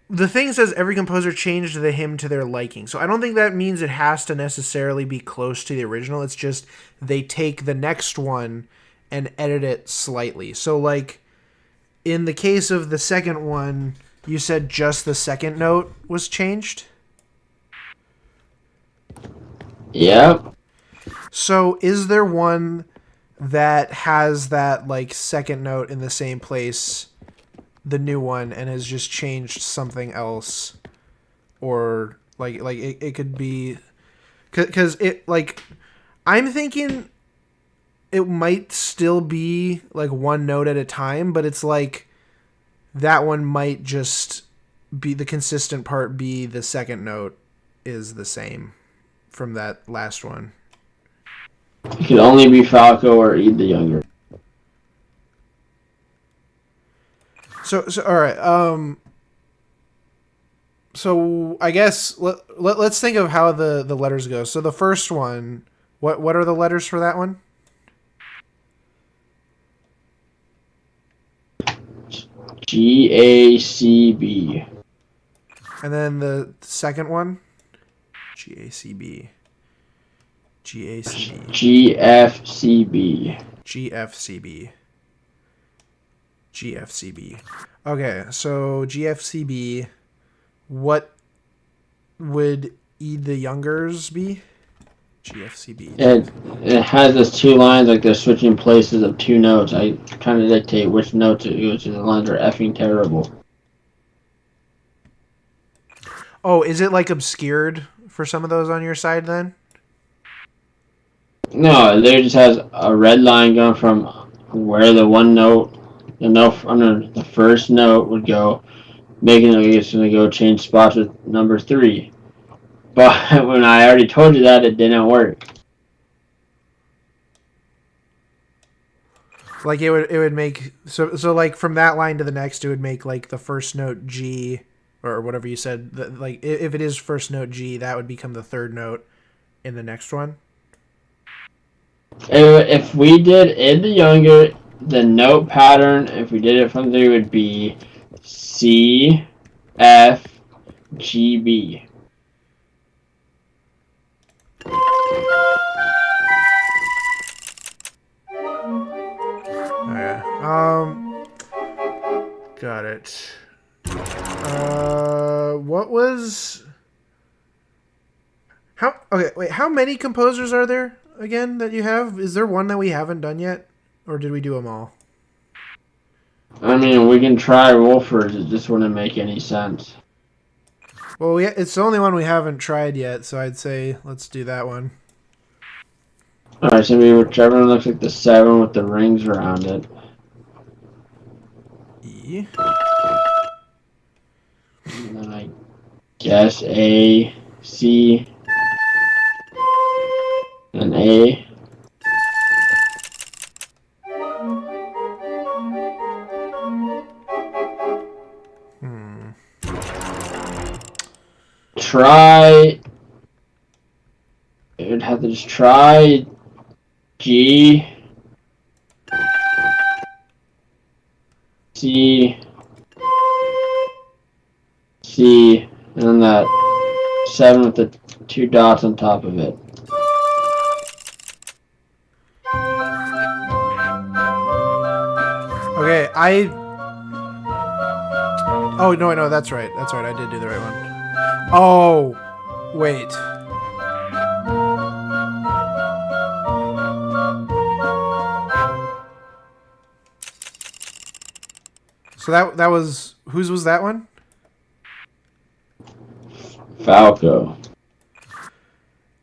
S1: the thing says every composer changed the hymn to their liking. So I don't think that means it has to necessarily be close to the original. It's just they take the next one and edit it slightly. So like in the case of the second one, you said just the second note was changed?
S2: Yep.
S1: So is there one that has that like second note in the same place, the new one, and has just changed something else? Or like it could be, because it like I'm thinking it might still be like one note at a time, but it's like that one might just be the consistent part, be the second note is the same from that last one.
S2: It could only be Falco or Ed the Younger.
S1: So all right. So I guess let's think of how the letters go. So the first one, what are the letters for that one?
S2: GACB.
S1: And then the second one, GACB. GACB.
S2: GFCB.
S1: GFCB. GFCB. Okay, so GFCB. What would Ed the Youngers be? GFCB.
S2: It has those two lines like they're switching places of two notes. I trying to dictate which notes it goes to. The lines are effing terrible.
S1: Oh, is it like obscured for some of those on your side then?
S2: No, there just has a red line going from where the one note, the note under the first note would go, making it like it's going to go change spots with number 3. But when I already told you that, it didn't work.
S1: Like it would make so like from that line to the next, it would make like the first note G or whatever you said. Like if it is first note G, that would become the third note in the next one.
S2: If we did Ed the Younger, the note pattern, if we did it from there, would be C, F, G, B.
S1: Okay. Got it. What was? How? Okay, wait. How many composers are there again that you have? Is there one that we haven't done yet, or did we do them all?
S2: I mean, we can try Wolfers. It just wouldn't make any sense.
S1: Well, it's the only one we haven't tried yet, so I'd say let's do that one.
S2: Alright, so maybe whichever one looks like the 7 with the rings around it.
S1: E.
S2: And then I guess A, C, and A. Try. It would have to just try G, C, C, and then that 7 with the 2 dots on top of it.
S1: Okay, Oh, no, that's right. That's right. I did do the right one. Oh, wait. So that was... Whose was that one?
S2: Falco.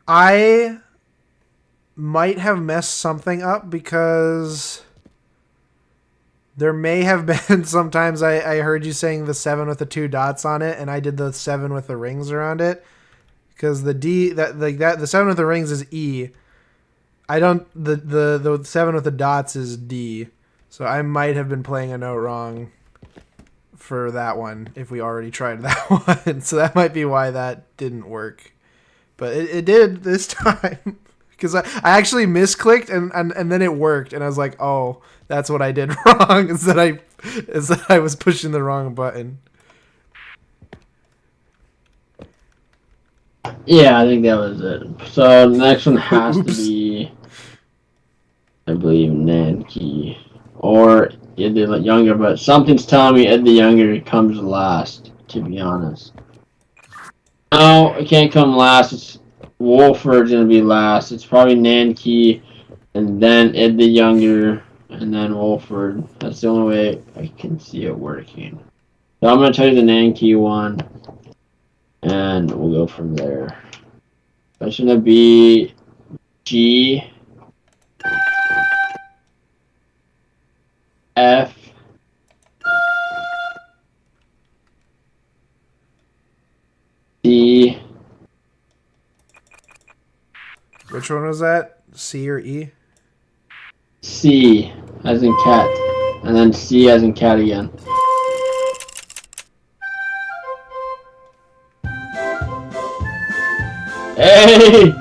S1: I might have messed something up because there may have been sometimes I heard you saying the 7 with the 2 dots on it, and I did the 7 with the rings around it. Because the D the 7 with the rings is E. I don't the 7 with the dots is D. So I might have been playing a note wrong for that one if we already tried that one. So that might be why that didn't work. But it did this time. Because I actually misclicked and then it worked. And I was like, oh, that's what I did wrong. is that I was pushing the wrong button.
S2: Yeah, I think that was it. So the next one has to be I believe Nanki. Or Ed the Younger, but something's telling me Ed the Younger comes last, to be honest. No, it can't come last. It's Wolford's gonna be last. It's probably Nanki, and then Ed the Younger, and then Wolford. That's the only way I can see it working. So I'm gonna tell you the Nanki one, and we'll go from there. That's gonna be G F C.
S1: Which one was that? C or E?
S2: C as in cat, and then C as in cat again. Hey!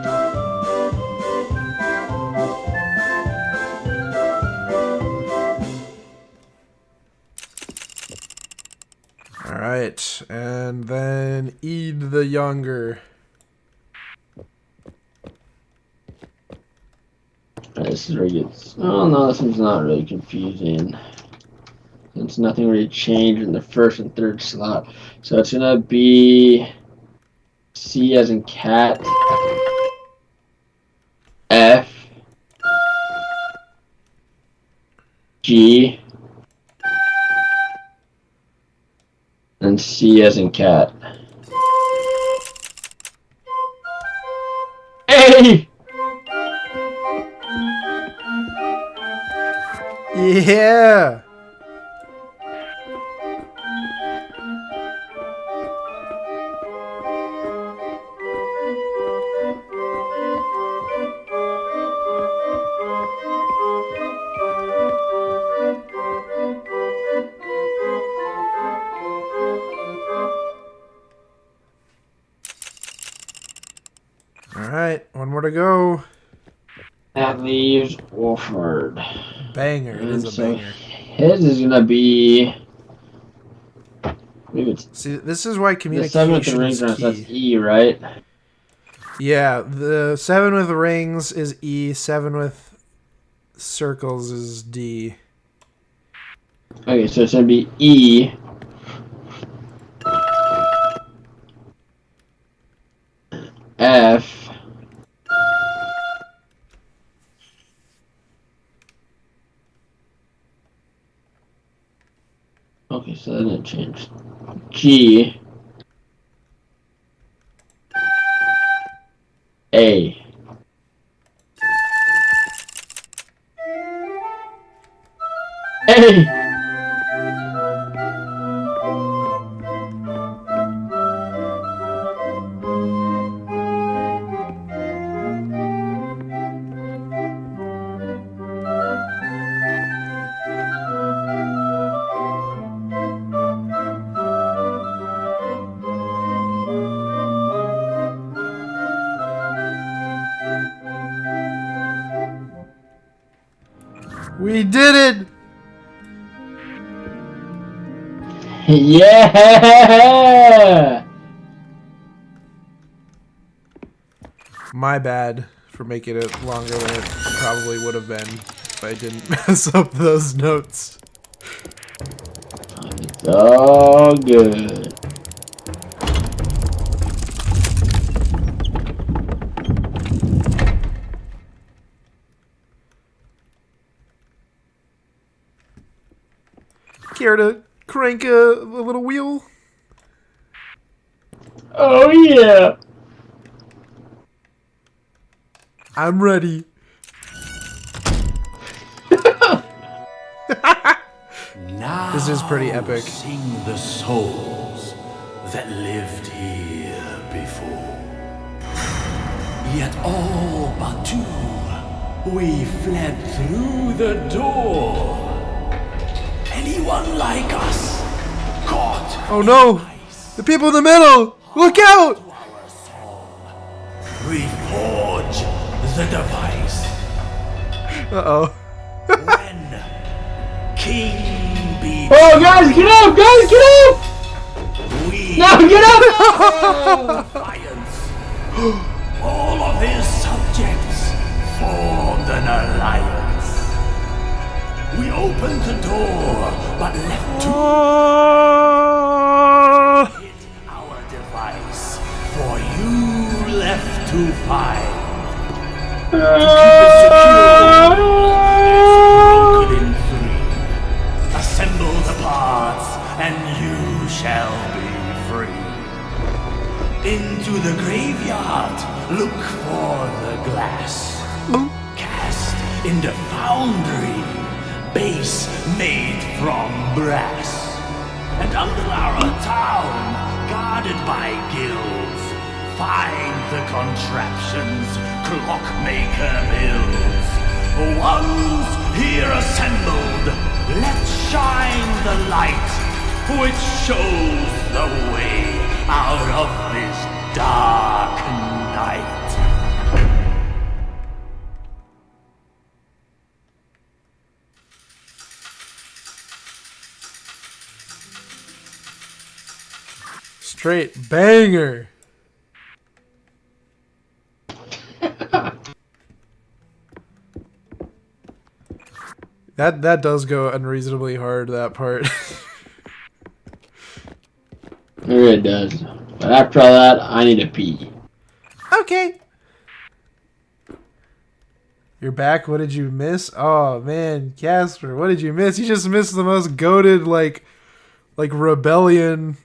S1: Alright, and then Ed the Younger.
S2: This is where it gets. Oh no, this one's not really confusing. Since nothing really changed in the first and third slot. So it's gonna be C as in cat. F. G. And C as in cat. A!
S1: Yeah! Alright, one more to go.
S2: That leaves Wolford.
S1: Banger, it is a
S2: So
S1: banger.
S2: his is gonna be. Maybe it's
S1: See, this is why
S2: the 7 with the
S1: communication
S2: rings
S1: is
S2: on. So that's
S1: key.
S2: E, right?
S1: Yeah, the 7 with rings is E, 7 with circles is D.
S2: Okay, so it's gonna be E. F. Okay, so that didn't change. G. A. A.
S1: We did it!
S2: Yeah!
S1: My bad for making it longer than it probably would have been if I didn't mess up those notes.
S2: It's all good.
S1: Care to crank a little wheel?
S2: Oh yeah!
S1: I'm ready.
S3: Now
S1: This is pretty epic.
S3: sing the souls that lived here before. Yet all but two, we fled through the door. Anyone like us, caught
S1: Oh no! The people in the middle! Look out!
S3: our song. We forge the device.
S1: Uh-oh.
S3: When King be
S2: Oh guys, get up! Guys, get up!
S3: we
S2: No, get up!
S3: defiance. All of his subjects formed an alliance.
S5: opened the door, but left two hid our device, for you left to find. To keep it secure, let's broke it in three. Assemble the parts, and you shall be free. Into the graveyard, look for the glass. Cast in the foundry, base made from brass. And under our town, guarded by guilds, find the contraptions Clockmaker builds. Ones here assembled, let's shine the light, which shows the way out of this dark night.
S1: Straight banger. That does go unreasonably hard, that part.
S2: It really does. But after all that, I need to pee.
S1: Okay. You're back. What did you miss? Oh man, Casper, what did you miss? You just missed the most goated like rebellion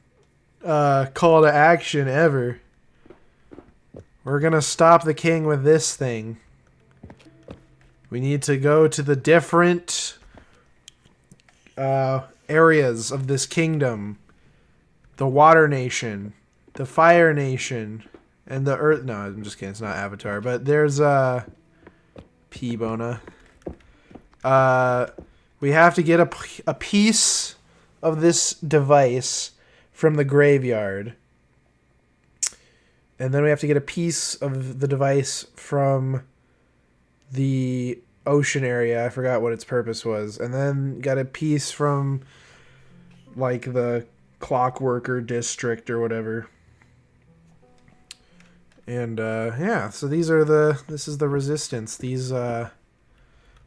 S1: call to action ever. We're gonna stop the king with this thing. We need to go to the different areas of this kingdom. The Water Nation, the Fire Nation, and the Earth... No, I'm just kidding. It's not Avatar. But there's P-Bona. We have to get a piece of this device from the graveyard. And then we have to get a piece of the device from the ocean area. I forgot what its purpose was. And then got a piece from like the Clockworker district or whatever. And yeah, so this is the resistance. These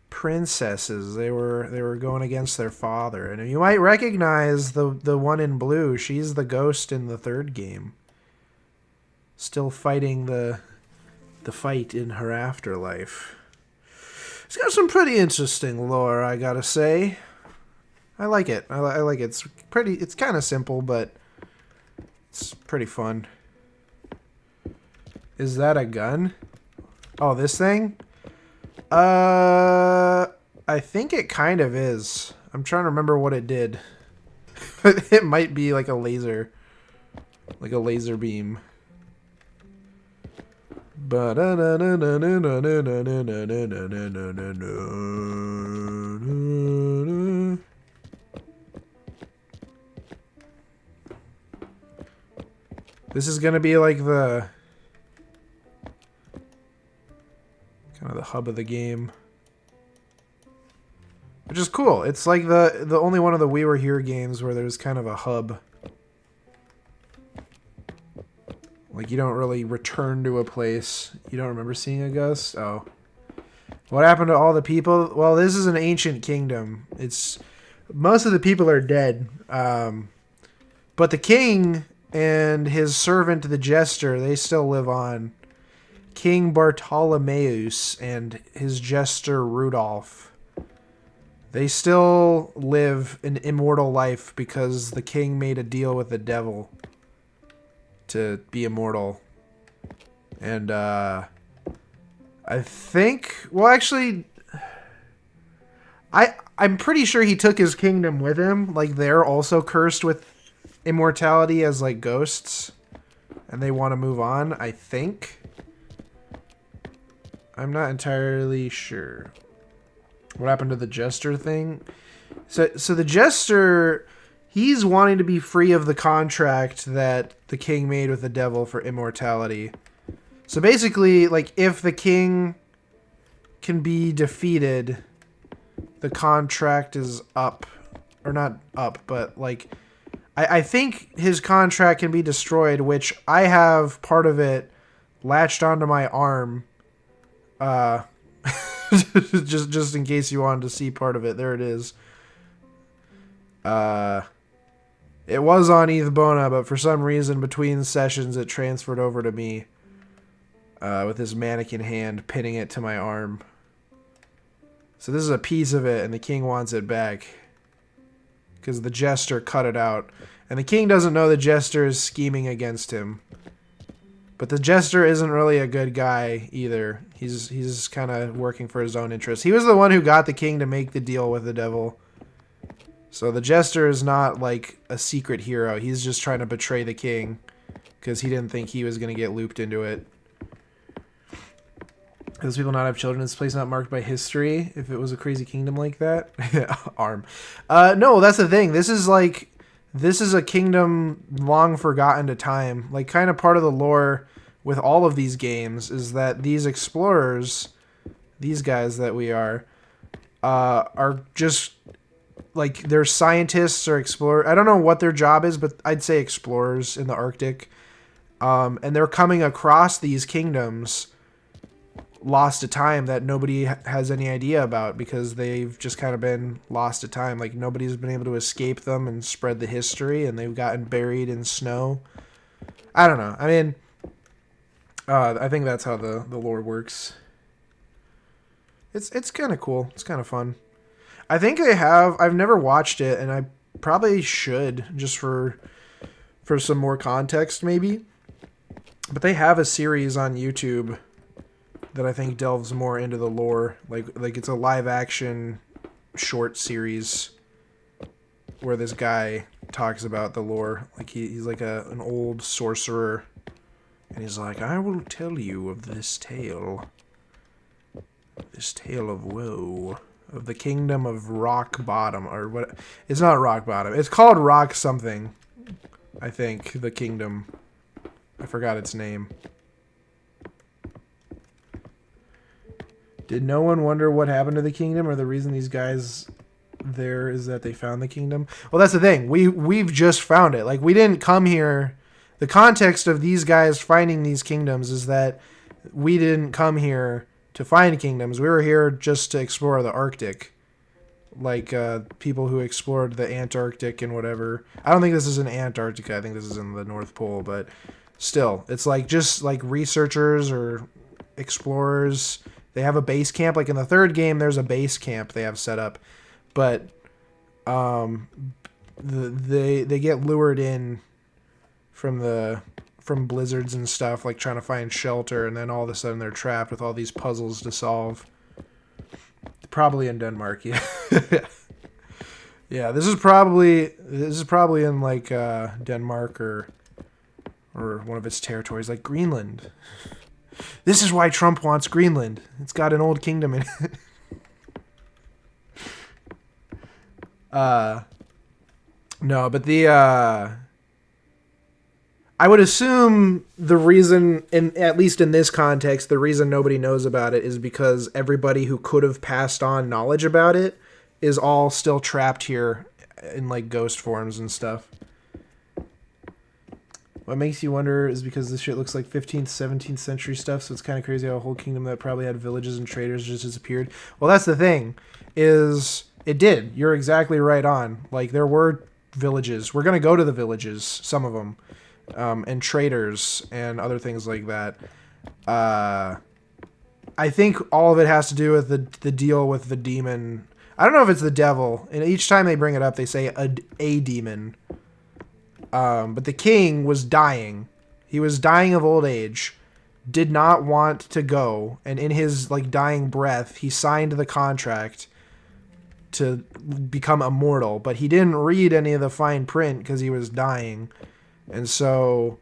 S1: princesses, they were going against their father. And you might recognize the one in blue. She's the ghost in the third game. Still fighting the fight in her afterlife. It's got some pretty interesting lore, I gotta say. I like it. I like it. It's pretty. It's kind of simple, but it's pretty fun. Is that a gun? Oh, this thing? I think it kind of is. I'm trying to remember what it did. It might be like a laser beam. This is gonna be like the kind of the hub of the game, which is cool. It's like the only one of the We Were Here games where there's kind of a hub. Like, you don't really return to a place. You don't remember seeing a ghost? Oh. What happened to all the people? Well, this is an ancient kingdom. Most of the people are dead. But the king and his servant, the jester, they still live on. King Bartolomeus and his jester, Rudolph. They still live an immortal life because the king made a deal with the devil to be immortal. And I think, well, actually, I'm pretty sure he took his kingdom with him. Like, they're also cursed with immortality as like ghosts, and they want to move on, I think. I'm not entirely sure. What happened to the jester thing? So the jester, he's wanting to be free of the contract that the king made with the devil for immortality. So basically, like, if the king can be defeated, the contract is up. Or not up, but, like, I think his contract can be destroyed, which I have part of it latched onto my arm. just in case you wanted to see part of it. There it is. It was on Ethbona, but for some reason between sessions it transferred over to me. With this mannequin hand pinning it to my arm. So this is a piece of it, and the king wants it back. Because the jester cut it out. And the king doesn't know the jester is scheming against him. But the jester isn't really a good guy either. He's kind of working for his own interests. He was the one who got the king to make the deal with the devil. So the jester is not like a secret hero. He's just trying to betray the king. Because he didn't think he was going to get looped into it. Those people not have children. This place not marked by history. If it was a crazy kingdom like that. Arm. No, that's the thing. This is a kingdom long forgotten to time. Like, kind of part of the lore with all of these games is that these explorers, these guys that we are just, like, they're scientists or explorers. I don't know what their job is, but I'd say explorers in the Arctic. And they're coming across these kingdoms lost to time that nobody has any idea about because they've just kind of been lost to time. Like, nobody's been able to escape them and spread the history, and they've gotten buried in snow. I don't know. I mean, I think that's how the lore works. It's kind of cool. It's kind of fun. I think they have... I've never watched it, and I probably should, just for some more context, maybe. But they have a series on YouTube that I think delves more into the lore. Like it's a live action short series where this guy talks about the lore. Like he's like an old sorcerer, and he's like, I will tell you of this tale of woe, of the kingdom of Rock Bottom, or what? It's not Rock Bottom. It's called Rock something, I think, the kingdom. I forgot its name. Did no one wonder what happened to the kingdom, or the reason these guys there is that they found the kingdom? Well, that's the thing. We've just found it. Like, we didn't come here. The context of these guys finding these kingdoms is that we didn't come here to find kingdoms. We were here just to explore the Arctic. Like, people who explored the Antarctic and whatever. I don't think this is in Antarctica. I think this is in the North Pole, but still. It's like just like researchers or explorers. They have a base camp. Like in the third game, there's a base camp they have set up. But they get lured in from blizzards and stuff, like trying to find shelter, and then all of a sudden they're trapped with all these puzzles to solve. Probably in Denmark, yeah. Yeah, this is probably in like Denmark or one of its territories, like Greenland. This is why Trump wants Greenland. It's got an old kingdom in it. No, but I would assume the reason, at least in this context, the reason nobody knows about it is because everybody who could have passed on knowledge about it is all still trapped here in like ghost forms and stuff. What makes you wonder is because this shit looks like 15th, 17th century stuff, so it's kind of crazy how a whole kingdom that probably had villages and traders just disappeared. Well, that's the thing, is it did. You're exactly right on. Like, there were villages. We're going to go to the villages, some of them, and traders and other things like that. I think all of it has to do with the deal with the demon. I don't know if it's the devil, and each time they bring it up, they say a demon. But the king was dying. He was dying of old age, did not want to go, and in his like dying breath, he signed the contract to become immortal, but he didn't read any of the fine print because he was dying. And so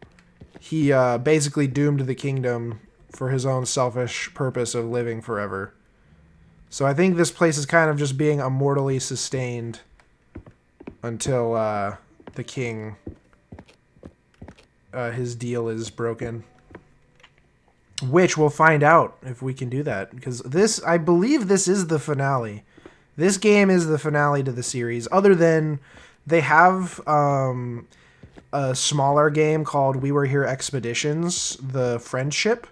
S1: he basically doomed the kingdom for his own selfish purpose of living forever. So I think this place is kind of just being immortally sustained until the king... his deal is broken. Which we'll find out if we can do that. Because I believe this is the finale. This game is the finale to the series. Other than they have a smaller game called We Were Here Expeditions, the Friendship.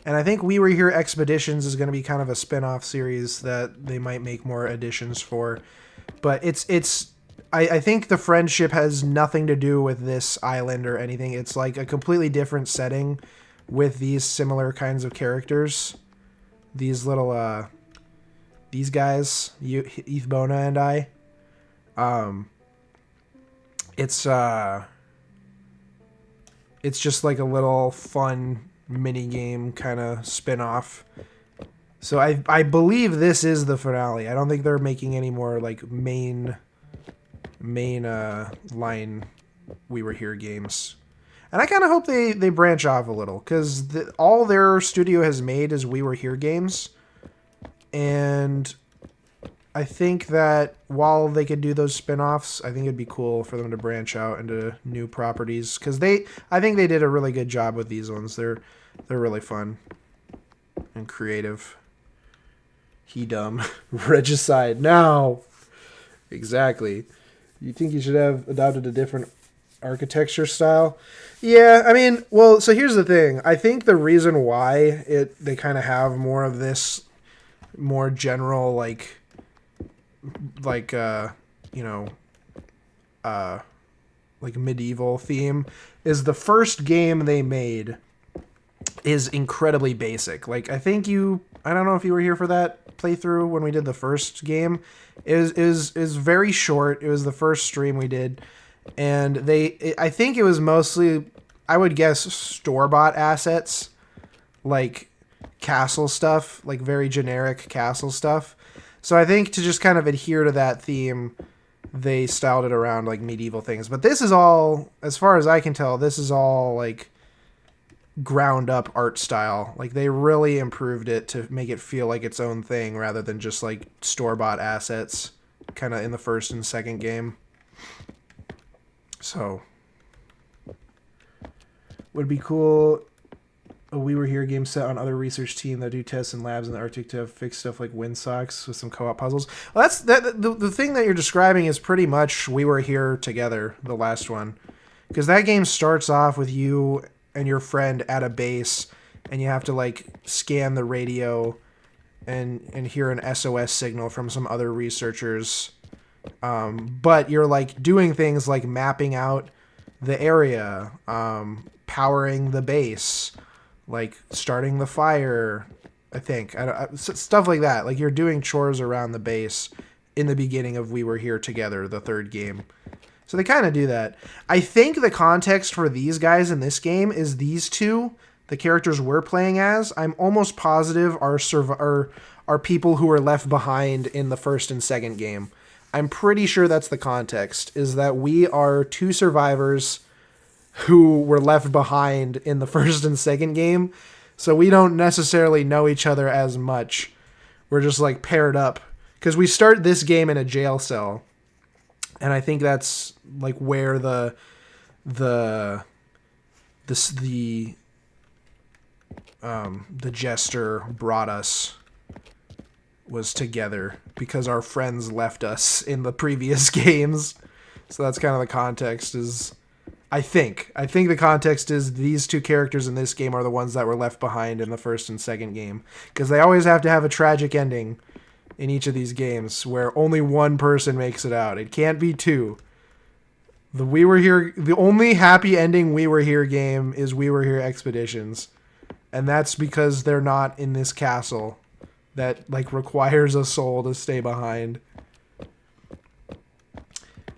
S1: And I think We Were Here Expeditions is going to be kind of a spin-off series that they might make more additions for. But I think the friendship has nothing to do with this island or anything. It's like a completely different setting with these similar kinds of characters. These little, these guys, Ethbona and I. It's just like a little fun mini game kind of spin-off. So I believe this is the finale. I don't think they're making any more like main line We Were Here games. And I kind of hope they branch off a little, because all their studio has made is We Were Here games. And I think that while they could do those spin-offs, I think it'd be cool for them to branch out into new properties, because I think they did a really good job with these ones. They're really fun and creative. He dumb. Regicide. No. Exactly. You think you should have adopted a different architecture style? Yeah, I mean, well, so here's the thing. I think the reason why they kind of have more of this more general like medieval theme is the first game they made is incredibly basic. Like, I don't know if you were here for that playthrough when we did the first game. It was very short. It was the first stream we did. And I think it was mostly, I would guess, store-bought assets, like castle stuff, like very generic castle stuff. So I think to just kind of adhere to that theme, they styled it around like medieval things. But this is all, as far as I can tell, this is all like ground up art style. Like, they really improved it to make it feel like its own thing rather than just like store-bought assets kind of in the first and second game. So would be cool a We Were Here game set on other research team that do tests and labs in the Arctic to fix stuff like windsocks with some co-op puzzles. Well, that's the thing that you're describing is pretty much We Were Here Together, the last one, because that game starts off with you and your friend at a base, and you have to like scan the radio and hear an SOS signal from some other researchers. But you're like doing things like mapping out the area, powering the base, like starting the fire, I think. Stuff like that. Like, you're doing chores around the base in the beginning of We Were Here Together, the third game. So they kind of do that. I think the context for these guys in this game is these two, the characters we're playing as, I'm almost positive are people who were left behind in the first and second game. I'm pretty sure that's the context, is that we are two survivors who were left behind in the first and second game. So we don't necessarily know each other as much. We're just like paired up, because we start this game in a jail cell. And I think that's like where the jester brought us, was together, because our friends left us in the previous games. So that's kind of the context. I think the context is these two characters in this game are the ones that were left behind in the first and second game, because they always have to have a tragic ending in each of these games where only one person makes it out. It can't be two. The only happy ending We Were Here game is We Were Here Expeditions, and that's because they're not in this castle that like requires a soul to stay behind.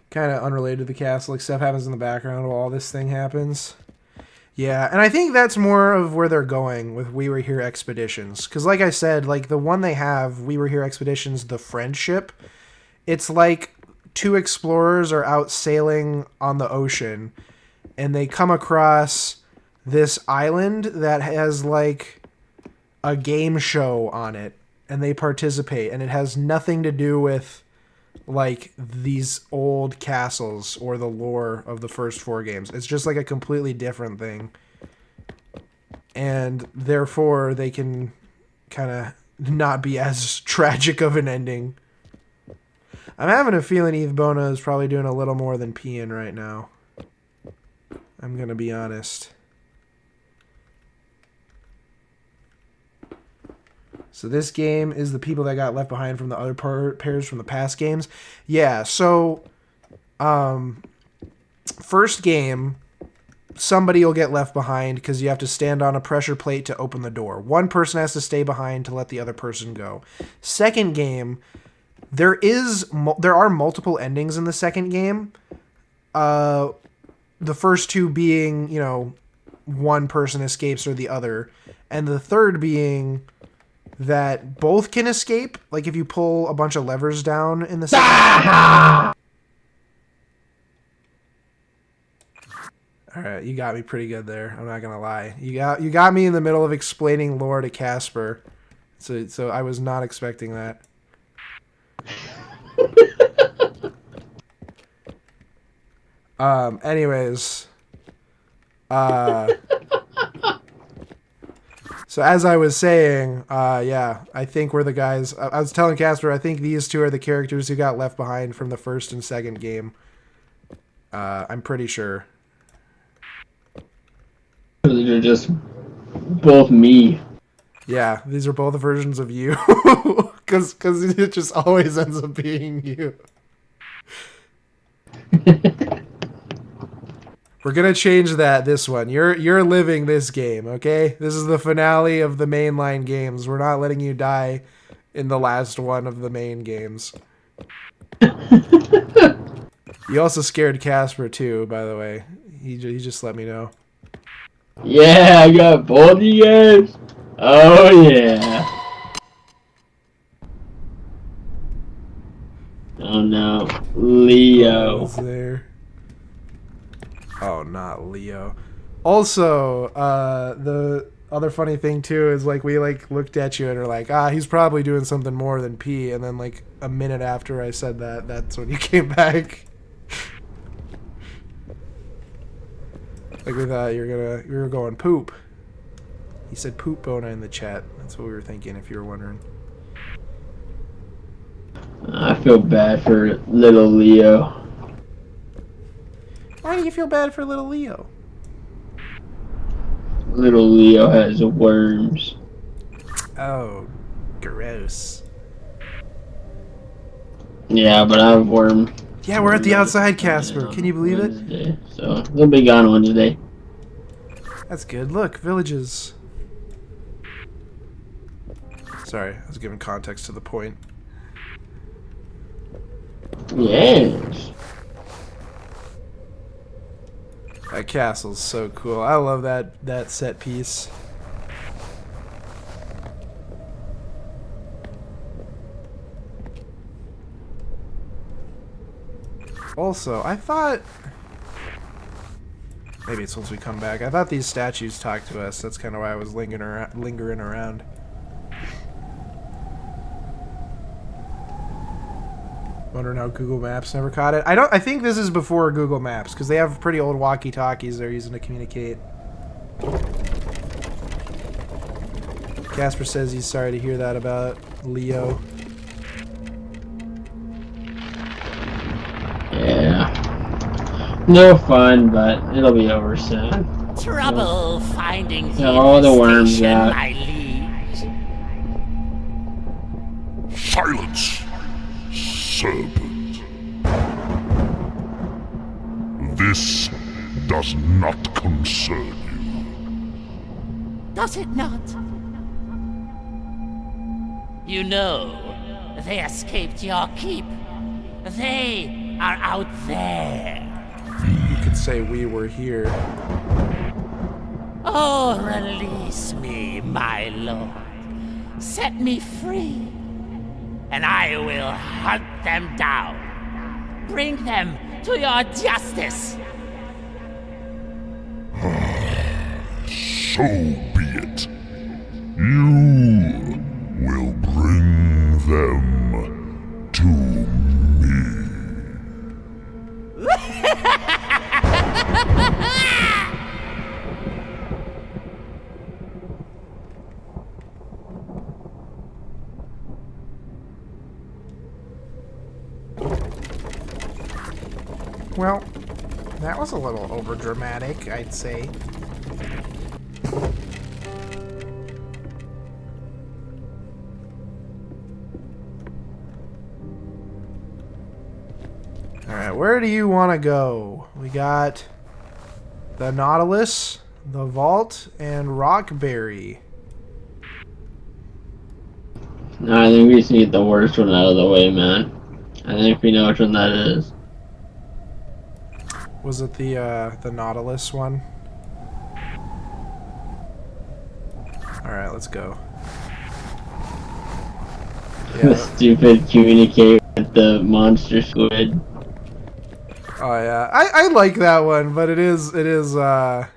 S1: Kind of unrelated to the castle, like stuff happens in the background while all this thing happens. Yeah, and I think that's more of where they're going with We Were Here Expeditions. Because like I said, like the one they have, We Were Here Expeditions, the Friendship, it's like two explorers are out sailing on the ocean, and they come across this island that has like a game show on it, and they participate, and it has nothing to do with like these old castles or the lore of the first four games. It's just like a completely different thing, and therefore they can kind of not be as tragic of an ending. I'm having a feeling Ethbona is probably doing a little more than peeing right now. I'm gonna be honest. So this game is the people that got left behind from the other pairs from the past games. Yeah, so first game, somebody will get left behind because you have to stand on a pressure plate to open the door. One person has to stay behind to let the other person go. Second game, there are multiple endings in the second game. The first two being, you know, one person escapes or the other, and the third being that both can escape. Like if you pull a bunch of levers down in the second. All right, you got me pretty good there. I'm not gonna lie. You got me in the middle of explaining lore to Casper, so I was not expecting that. Anyways, so as I was saying, yeah, I think we're the guys. I was telling Casper, I think these two are the characters who got left behind from the first and second game. I'm pretty sure.
S2: These are just both me.
S1: Yeah, these are both versions of you, because it just always ends up being you. We're gonna change that this one. You're living this game, okay? This is the finale of the mainline games. We're not letting you die in the last one of the main games. You also scared Casper too, by the way. He just let me know.
S2: Yeah, I got both of you guys. Oh yeah. Oh no, Leo.
S1: Who's there? Oh, not Leo. Also, the other funny thing too is like we like looked at you and are like, he's probably doing something more than P, and then like a minute after I said that, that's when you came back. Like we thought you were going poop. He said poop Bona in the chat. That's what we were thinking, if you were wondering.
S2: I feel bad for little Leo.
S1: Why do you feel bad for little Leo?
S2: Little Leo has worms.
S1: Oh, gross.
S2: Yeah, but I have worm.
S1: Yeah, we're at the outside, Casper. Can you believe it?
S2: So they'll be gone Wednesday.
S1: That's good. Look, villages. Sorry, I was giving context to the point.
S2: Yes.
S1: That castle's so cool. I love that set piece. Also, I thought... Maybe it's once we come back. I thought these statues talked to us. That's kind of why I was lingering around. Wondering how Google Maps never caught it. I think this is before Google Maps, because they have pretty old walkie-talkies they're using to communicate. Casper says he's sorry to hear that about Leo.
S2: Yeah. No fun, but it'll be over soon.
S4: Trouble finding the
S2: all the worms
S4: infestation,
S2: out.
S4: my liege.
S3: Silence, serpent. This does not concern you.
S4: Does it not? You know, they escaped your keep. They are out there.
S1: You could say we were here.
S4: Oh, release me, my lord. Set me free, and I will hunt them down. Bring them to your justice.
S3: So be it. You will bring them to me.
S1: Well, that was a little overdramatic, I'd say. where do you want to go? We got the Nautilus, the Vault, and Rockberry.
S2: No, I think we just need the worst one out of the way, man. I think we know which one that is.
S1: Was it the Nautilus one? Alright, let's go.
S2: The stupid communicate with the monster squid.
S1: Oh yeah, I like that one, but it is the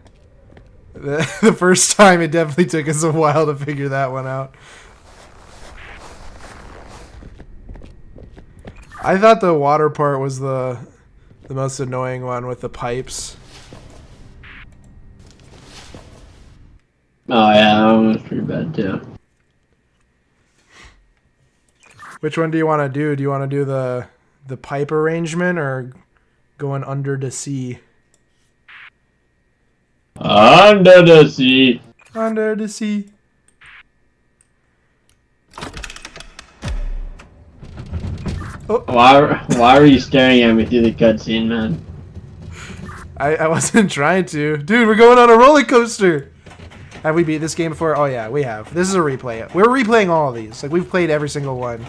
S1: first time it definitely took us a while to figure that one out. I thought the water part was the most annoying one with the pipes.
S2: Oh yeah, that one was pretty bad too.
S1: Which one do you want to do? Do you want to do the pipe arrangement or going under the sea?
S2: Under the sea.
S1: Under the sea. Oh.
S2: Why were you staring at me through the cutscene, man?
S1: I wasn't trying to. Dude, we're going on a roller coaster. Have we beat this game before? Oh yeah, we have. This is a replay. We're replaying all of these. Like, we've played every single one.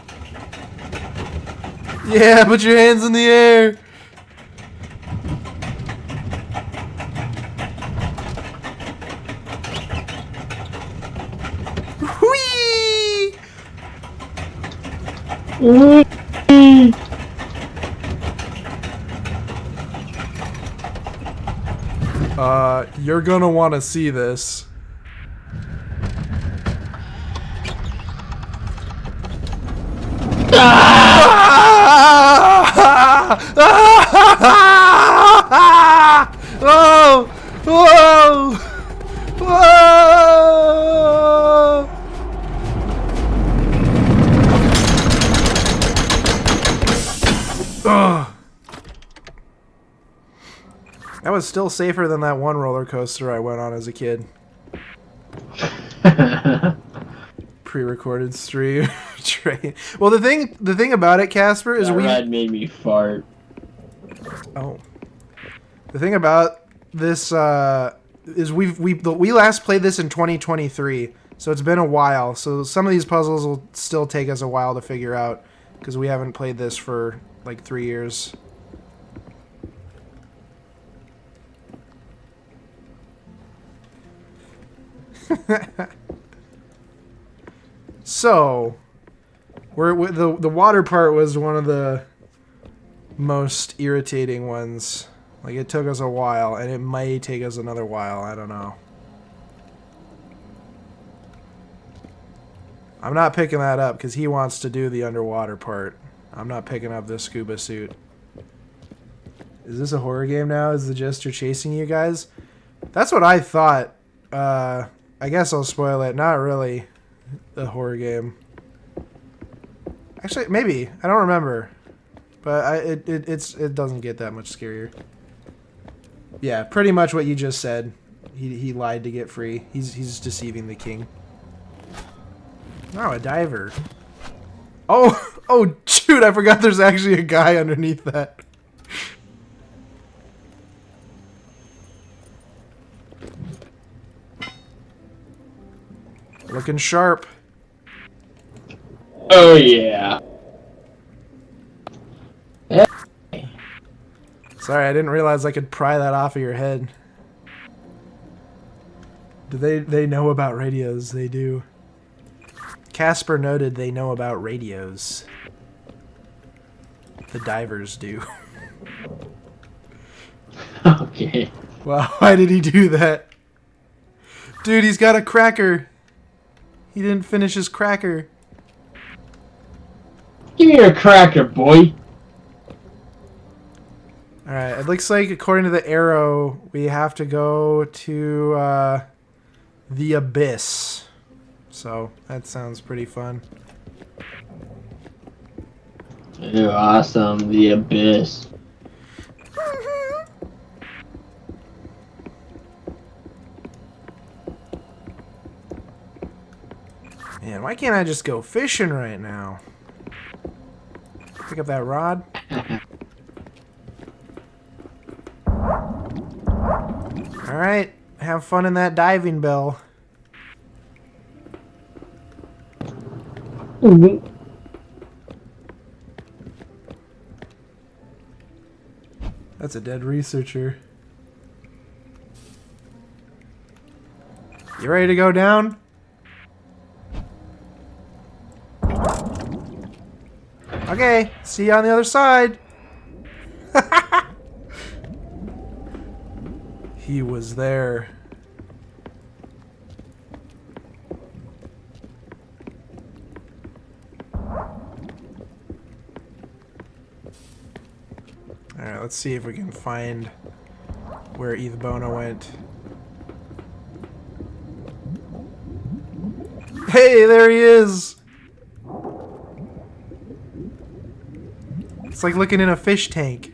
S1: Yeah, put your hands in the air. Whee! You're gonna want to see this. Whoa! Whoa! Whoa! Ugh. That was still safer than that one roller coaster I went on as a kid. Pre-recorded stream. Train. Well, the thing about it, Casper, is
S2: that ride made me fart.
S1: Oh. The thing about this is we last played this in 2023, so it's been a while. So some of these puzzles will still take us a while to figure out because we haven't played this for like 3 years. So, the water part was one of the most irritating ones. Like, it took us a while, and it may take us another while. I don't know. I'm not picking that up because he wants to do the underwater part. I'm not picking up this scuba suit. Is this a horror game now? Is the Jester chasing you guys? That's what I thought. I guess I'll spoil it. Not really a horror game. Actually, maybe. I don't remember. But it doesn't get that much scarier. Yeah, pretty much what you just said. He lied to get free. He's deceiving the king. Oh, a diver. Oh, shoot, I forgot there's actually a guy underneath that. Looking sharp.
S2: Oh, yeah.
S1: Sorry, I didn't realize I could pry that off of your head. Do they know about radios? They do. Casper noted they know about radios. The divers do.
S2: Okay.
S1: Wow, why did he do that? Dude, he's got a cracker. He didn't finish his cracker.
S2: Give me your cracker, boy.
S1: Alright, it looks like according to the arrow, we have to go to the abyss. So, that sounds pretty fun.
S2: Ew, awesome. The abyss.
S1: Man, why can't I just go fishing right now? Pick up that rod. Alright, have fun in that diving bell.
S2: Mm-hmm.
S1: That's a dead researcher. You ready to go down? Okay, see you on the other side. He was there. Alright, let's see if we can find where Ethbona went. Hey, there he is! It's like looking in a fish tank.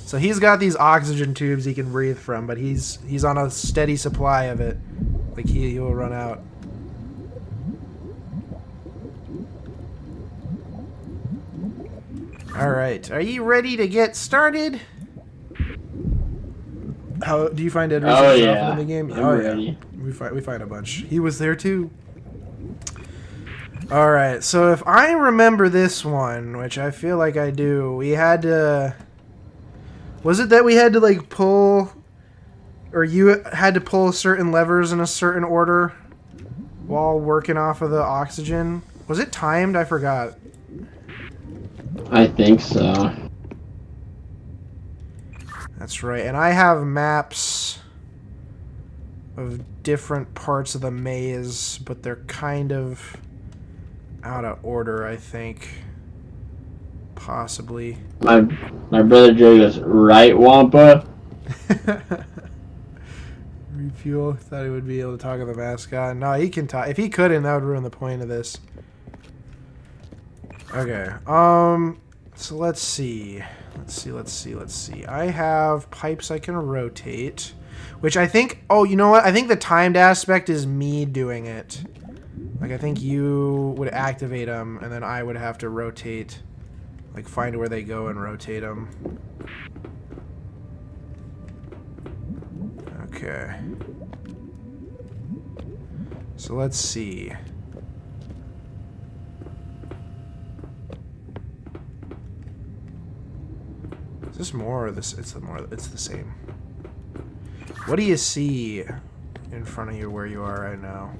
S1: So he's got these oxygen tubes he can breathe from, but he's on a steady supply of it. Like he will run out. Alright, are you ready to get started? How do you find Ed
S2: Oh
S1: Research
S2: yeah,
S1: in the game?
S2: I'm ready.
S1: We find a bunch. He was there too. Alright, so if I remember this one, which I feel like I do, we had to... Was it that we had to like pull... Or you had to pull certain levers in a certain order while working off of the oxygen? Was it timed? I forgot.
S2: I think so.
S1: That's right, and I have maps of different parts of the maze, but they're kind of out of order, I think. Possibly.
S2: My brother Joe goes, right, Wampa?
S1: Refuel. Thought he would be able to talk to the mascot. No, he can talk. If he couldn't, that would ruin the point of this. Okay. So let's see. Let's see. I have pipes I can rotate, which I think... Oh, you know what? I think the timed aspect is me doing it. Like, I think you would activate them, and then I would have to rotate. Like, find where they go and rotate them. Okay. So let's see. Is this more or this? It's the same. What do you see in front of you where you are right now?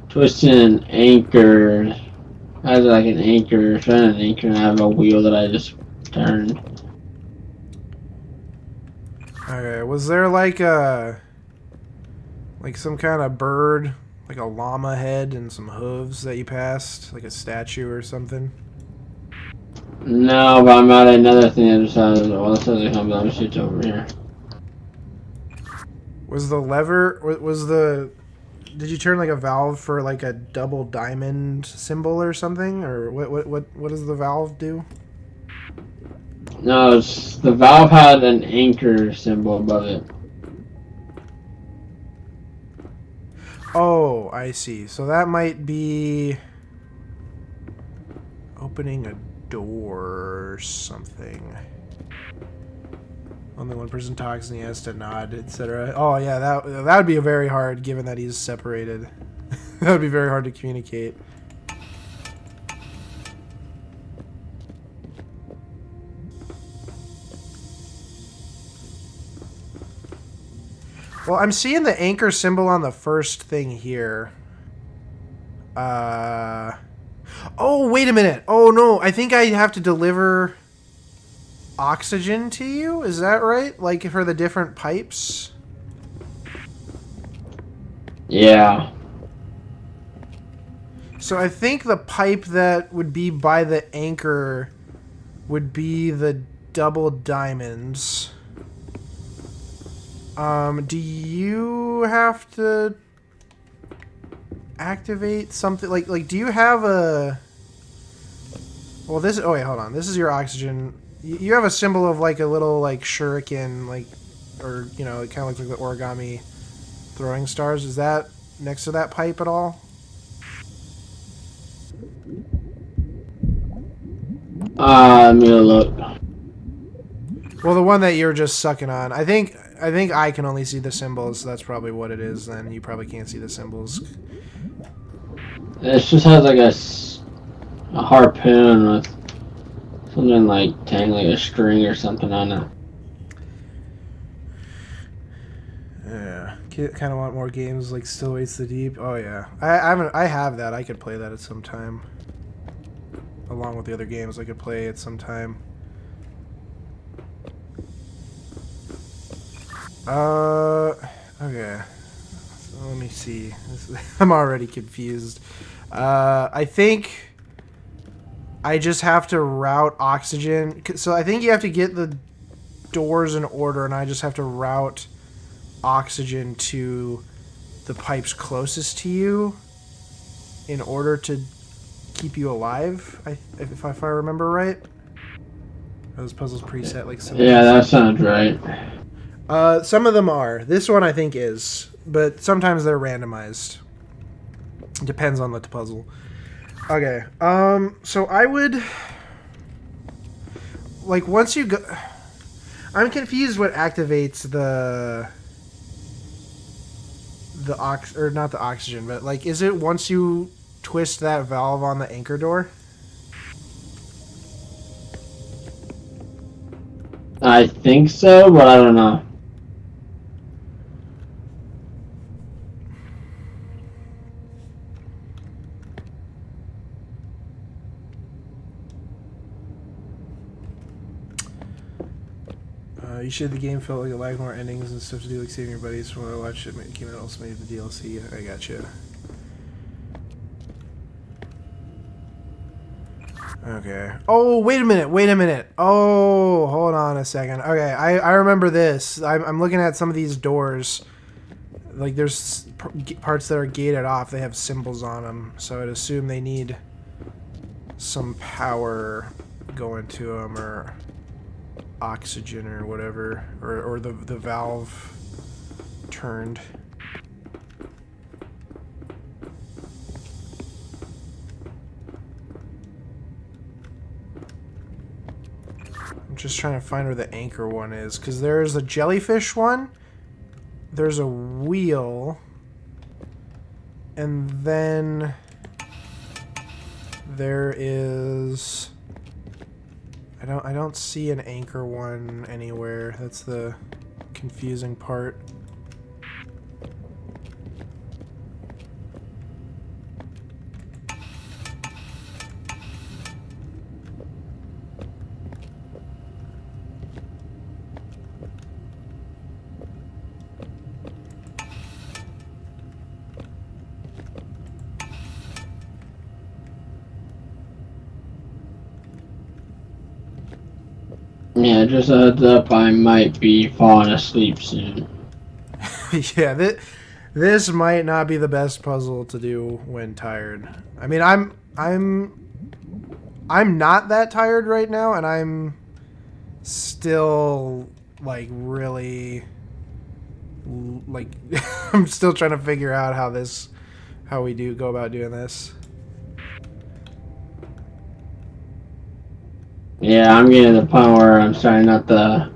S2: Twisting an anchor. I have like an anchor, trying an anchor, and I have a wheel that I just turned.
S1: Okay, was there like a... Like some kind of bird, like a llama head and some hooves that you passed? Like a statue or something?
S2: No, but I'm at another thing that just has all this other combo shit over here.
S1: Was the lever... Was the... Did you turn like a valve for like a double diamond symbol or something? Or what does the valve do?
S2: No, it's, the valve had an anchor symbol above it.
S1: Oh, I see. So that might be opening a door or something. Only one person talks and he has to nod, etc. Oh yeah, that would be very hard given that he's separated. That would be very hard to communicate. Well, I'm seeing the anchor symbol on the first thing here. Oh, wait a minute. Oh, no. I think I have to deliver oxygen to you. Is that right? Like for the different pipes?
S2: Yeah.
S1: So I think the pipe that would be by the anchor would be the double diamonds. Do you have to activate something like do you have a... Well, this... Oh, wait, hold on. This is your oxygen. You have a symbol of like a little like shuriken, like, or, you know, it kind of looks like the origami throwing stars. Is that next to that pipe at all?
S2: Let me look.
S1: Well, the one that you're just sucking on. I think I can only see the symbols. So that's probably what it is. Then you probably can't see the symbols.
S2: It just has like a harpoon with something like tangling a string or something on it.
S1: Yeah, kind of want more games like Still Waits the Deep. Oh yeah, I have that. I could play that at some time, along with the other games I could play at some time. Okay. So let me see. I'm already confused. I think I just have to route oxygen. So I think you have to get the doors in order, and I just have to route oxygen to the pipes closest to you in order to keep you alive. If I remember right. Those puzzles preset like some.
S2: Yeah, that sounds right.
S1: Some of them are. This one I think is, but sometimes they're randomized. Depends on the puzzle. Okay. So I would like once you go. I'm confused what activates the or not the oxygen, but like, is it once you twist that valve on the anchor door?
S2: I think so, but I don't know.
S1: You said the game felt like it lacked more endings and stuff to do, like saving your buddies. From what I watched, it came out also made the DLC. I gotcha. Okay. Oh, wait a minute. Oh, hold on a second. Okay, I remember this. I'm looking at some of these doors. Like, there's parts that are gated off. They have symbols on them. So I'd assume they need some power going to them, or oxygen or whatever, or the valve turned. I'm just trying to find where the anchor one is, because there's a jellyfish one, there's a wheel, and then there is I don't see an anchor one anywhere. That's the confusing part.
S2: Yeah, just a heads up, I might be falling asleep soon.
S1: Yeah, this might not be the best puzzle to do when tired. I mean, I'm not that tired right now, and I'm still like really like I'm still trying to figure out how we go about doing this.
S2: Yeah, I'm getting to the point where I'm starting not to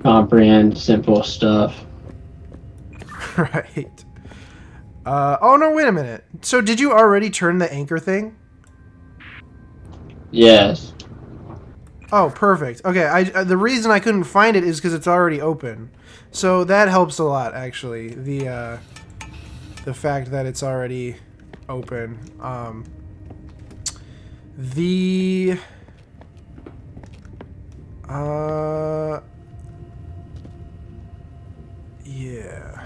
S2: comprehend simple stuff.
S1: Right. Oh no, wait a minute. So did you already turn the anchor thing?
S2: Yes.
S1: Oh, perfect. Okay, the reason I couldn't find it is because it's already open. So that helps a lot, actually. The fact that it's already open. Yeah.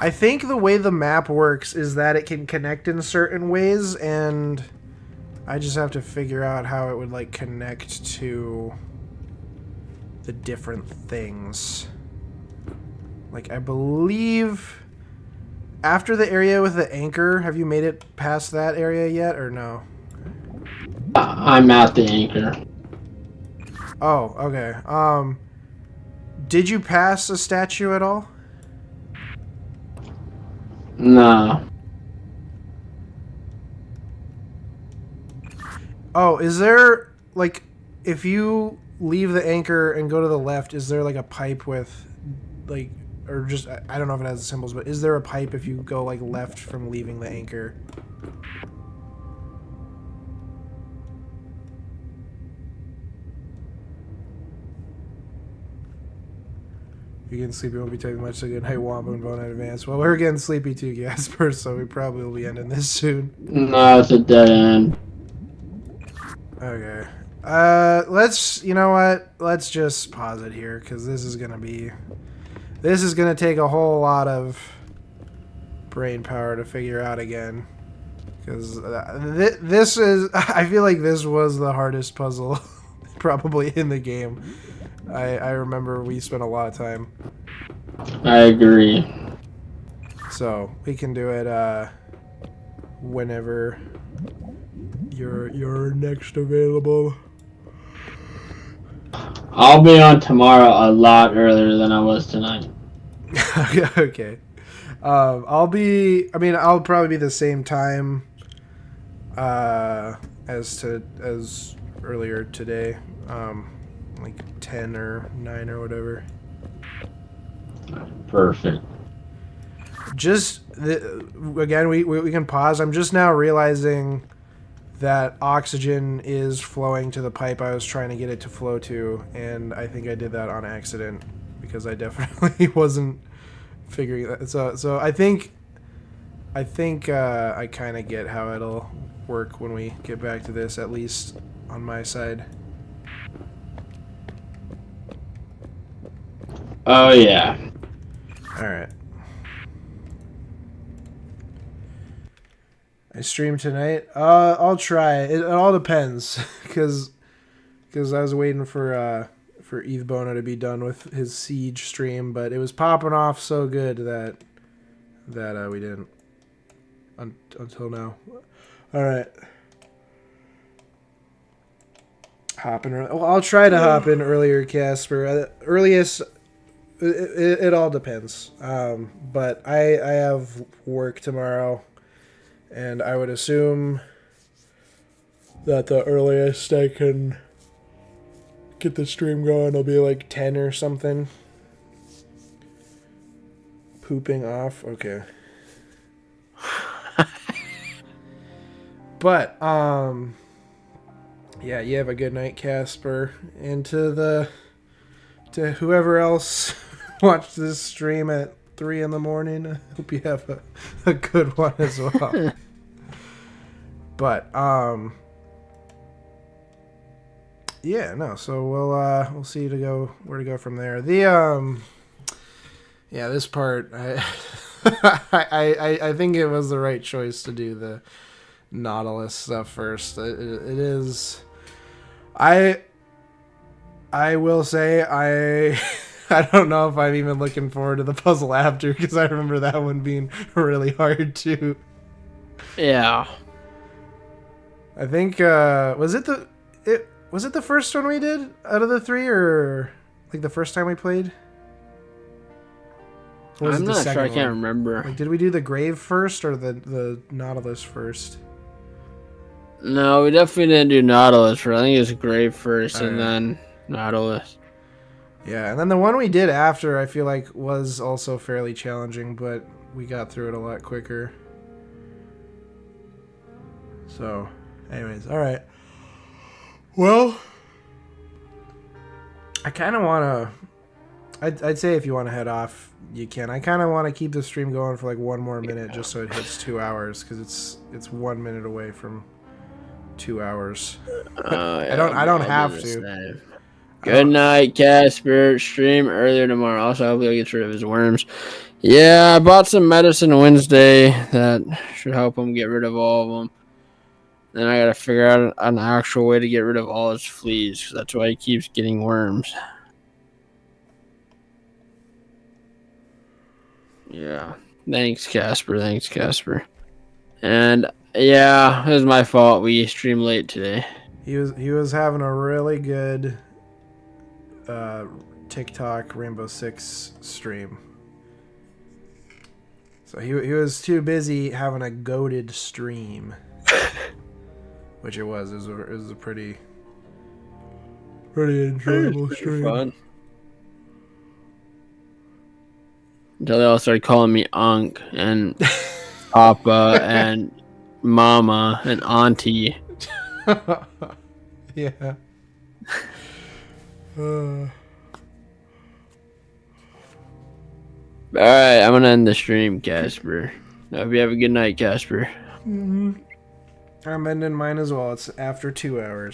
S1: I think the way the map works is that it can connect in certain ways, and I just have to figure out how it would like connect to the different things. Like, I believe after the area with the anchor, have you made it past that area yet, or no?
S2: I'm at the anchor.
S1: Oh, okay. Did you pass a statue at all?
S2: No.
S1: Oh, is there, like, if you leave the anchor and go to the left, is there, like, a pipe with, like, or just, I don't know if it has the symbols, but is there a pipe if you go, like, left from leaving the anchor? If you're getting sleepy, won't be taking much, so good night, Wampa and Bone in advance. Well, we're getting sleepy too, Gasper, so we probably will be ending this soon.
S2: No, it's a dead end.
S1: Okay. Let's, you know what? Let's just pause it here, because this is going to take a whole lot of brain power to figure out again. Because this is, I feel like this was the hardest puzzle probably in the game. I remember we spent a lot of time.
S2: I agree.
S1: So, we can do it, whenever you're next available.
S2: I'll be on tomorrow a lot earlier than I was tonight.
S1: Okay. I'll probably be the same time as earlier today. Like 10 or 9 or whatever.
S2: Perfect.
S1: Again, we can pause. I'm just now realizing that oxygen is flowing to the pipe I was trying to get it to flow to, and I think I did that on accident because I definitely wasn't figuring that. So I think I kind of get how it'll work when we get back to this, at least on my side.
S2: Oh yeah.
S1: All right. I stream tonight. I'll try. It all depends, because I was waiting for Eve Bono to be done with his Siege stream, but it was popping off so good that we didn't until now. All right. Hopping. Well, I'll try to hop in earlier, Casper. Earliest. It all depends. But I have work tomorrow. And I would assume that the earliest I can get the stream going will be like 10 or something. Pooping off. Okay. But, yeah, you have a good night, Casper. And to whoever else watched this stream at 3 in the morning, I hope you have a good one as well. But yeah, no. So we'll see where to go from there. The yeah, this part I think it was the right choice to do the Nautilus stuff first. It is. I will say I don't know if I'm even looking forward to the puzzle after, because I remember that one being really hard too.
S6: Yeah.
S1: I think was it the first one we did out of the 3, or like the first time we played? Or was
S6: I'm
S1: it the
S6: not sure.
S1: second
S6: I can't
S1: one?
S6: remember.
S1: Like, did we do the grave first or the Nautilus first?
S6: No, we definitely didn't do Nautilus first. I think it was grave first and
S1: Alright.
S6: then Nautilus.
S1: Yeah, and then the one we did after, I feel like, was also fairly challenging, but we got through it a lot quicker. So, anyways, all right. Well, I kind of want to... I'd say if you want to head off, you can. I kind of want to keep the stream going for like 1 more minute, just so it hits 2 hours, because it's 1 minute away from 2 hours.
S6: Yeah,
S1: I don't
S6: I'll
S1: have
S6: do the
S1: to.
S6: same. Good night, Casper. Stream earlier tomorrow. Also, hopefully he gets rid of his worms. Yeah, I bought some medicine Wednesday that should help him get rid of all of them. Then I gotta figure out an actual way to get rid of all his fleas, because that's why he keeps getting worms. Yeah. Thanks, Casper. Thanks, Casper. And yeah, it was my fault. We streamed late today.
S1: He was having a really good TikTok Rainbow Six stream. So he was too busy having a goated stream, which it was. It was a pretty enjoyable stream.
S6: Fun. Until they all started calling me Unc and Papa and Mama and Auntie.
S1: Yeah.
S6: Alright, I'm gonna end the stream, Casper. I hope you have a good night, Casper.
S1: I'm ending mine as well. It's after 2 hours.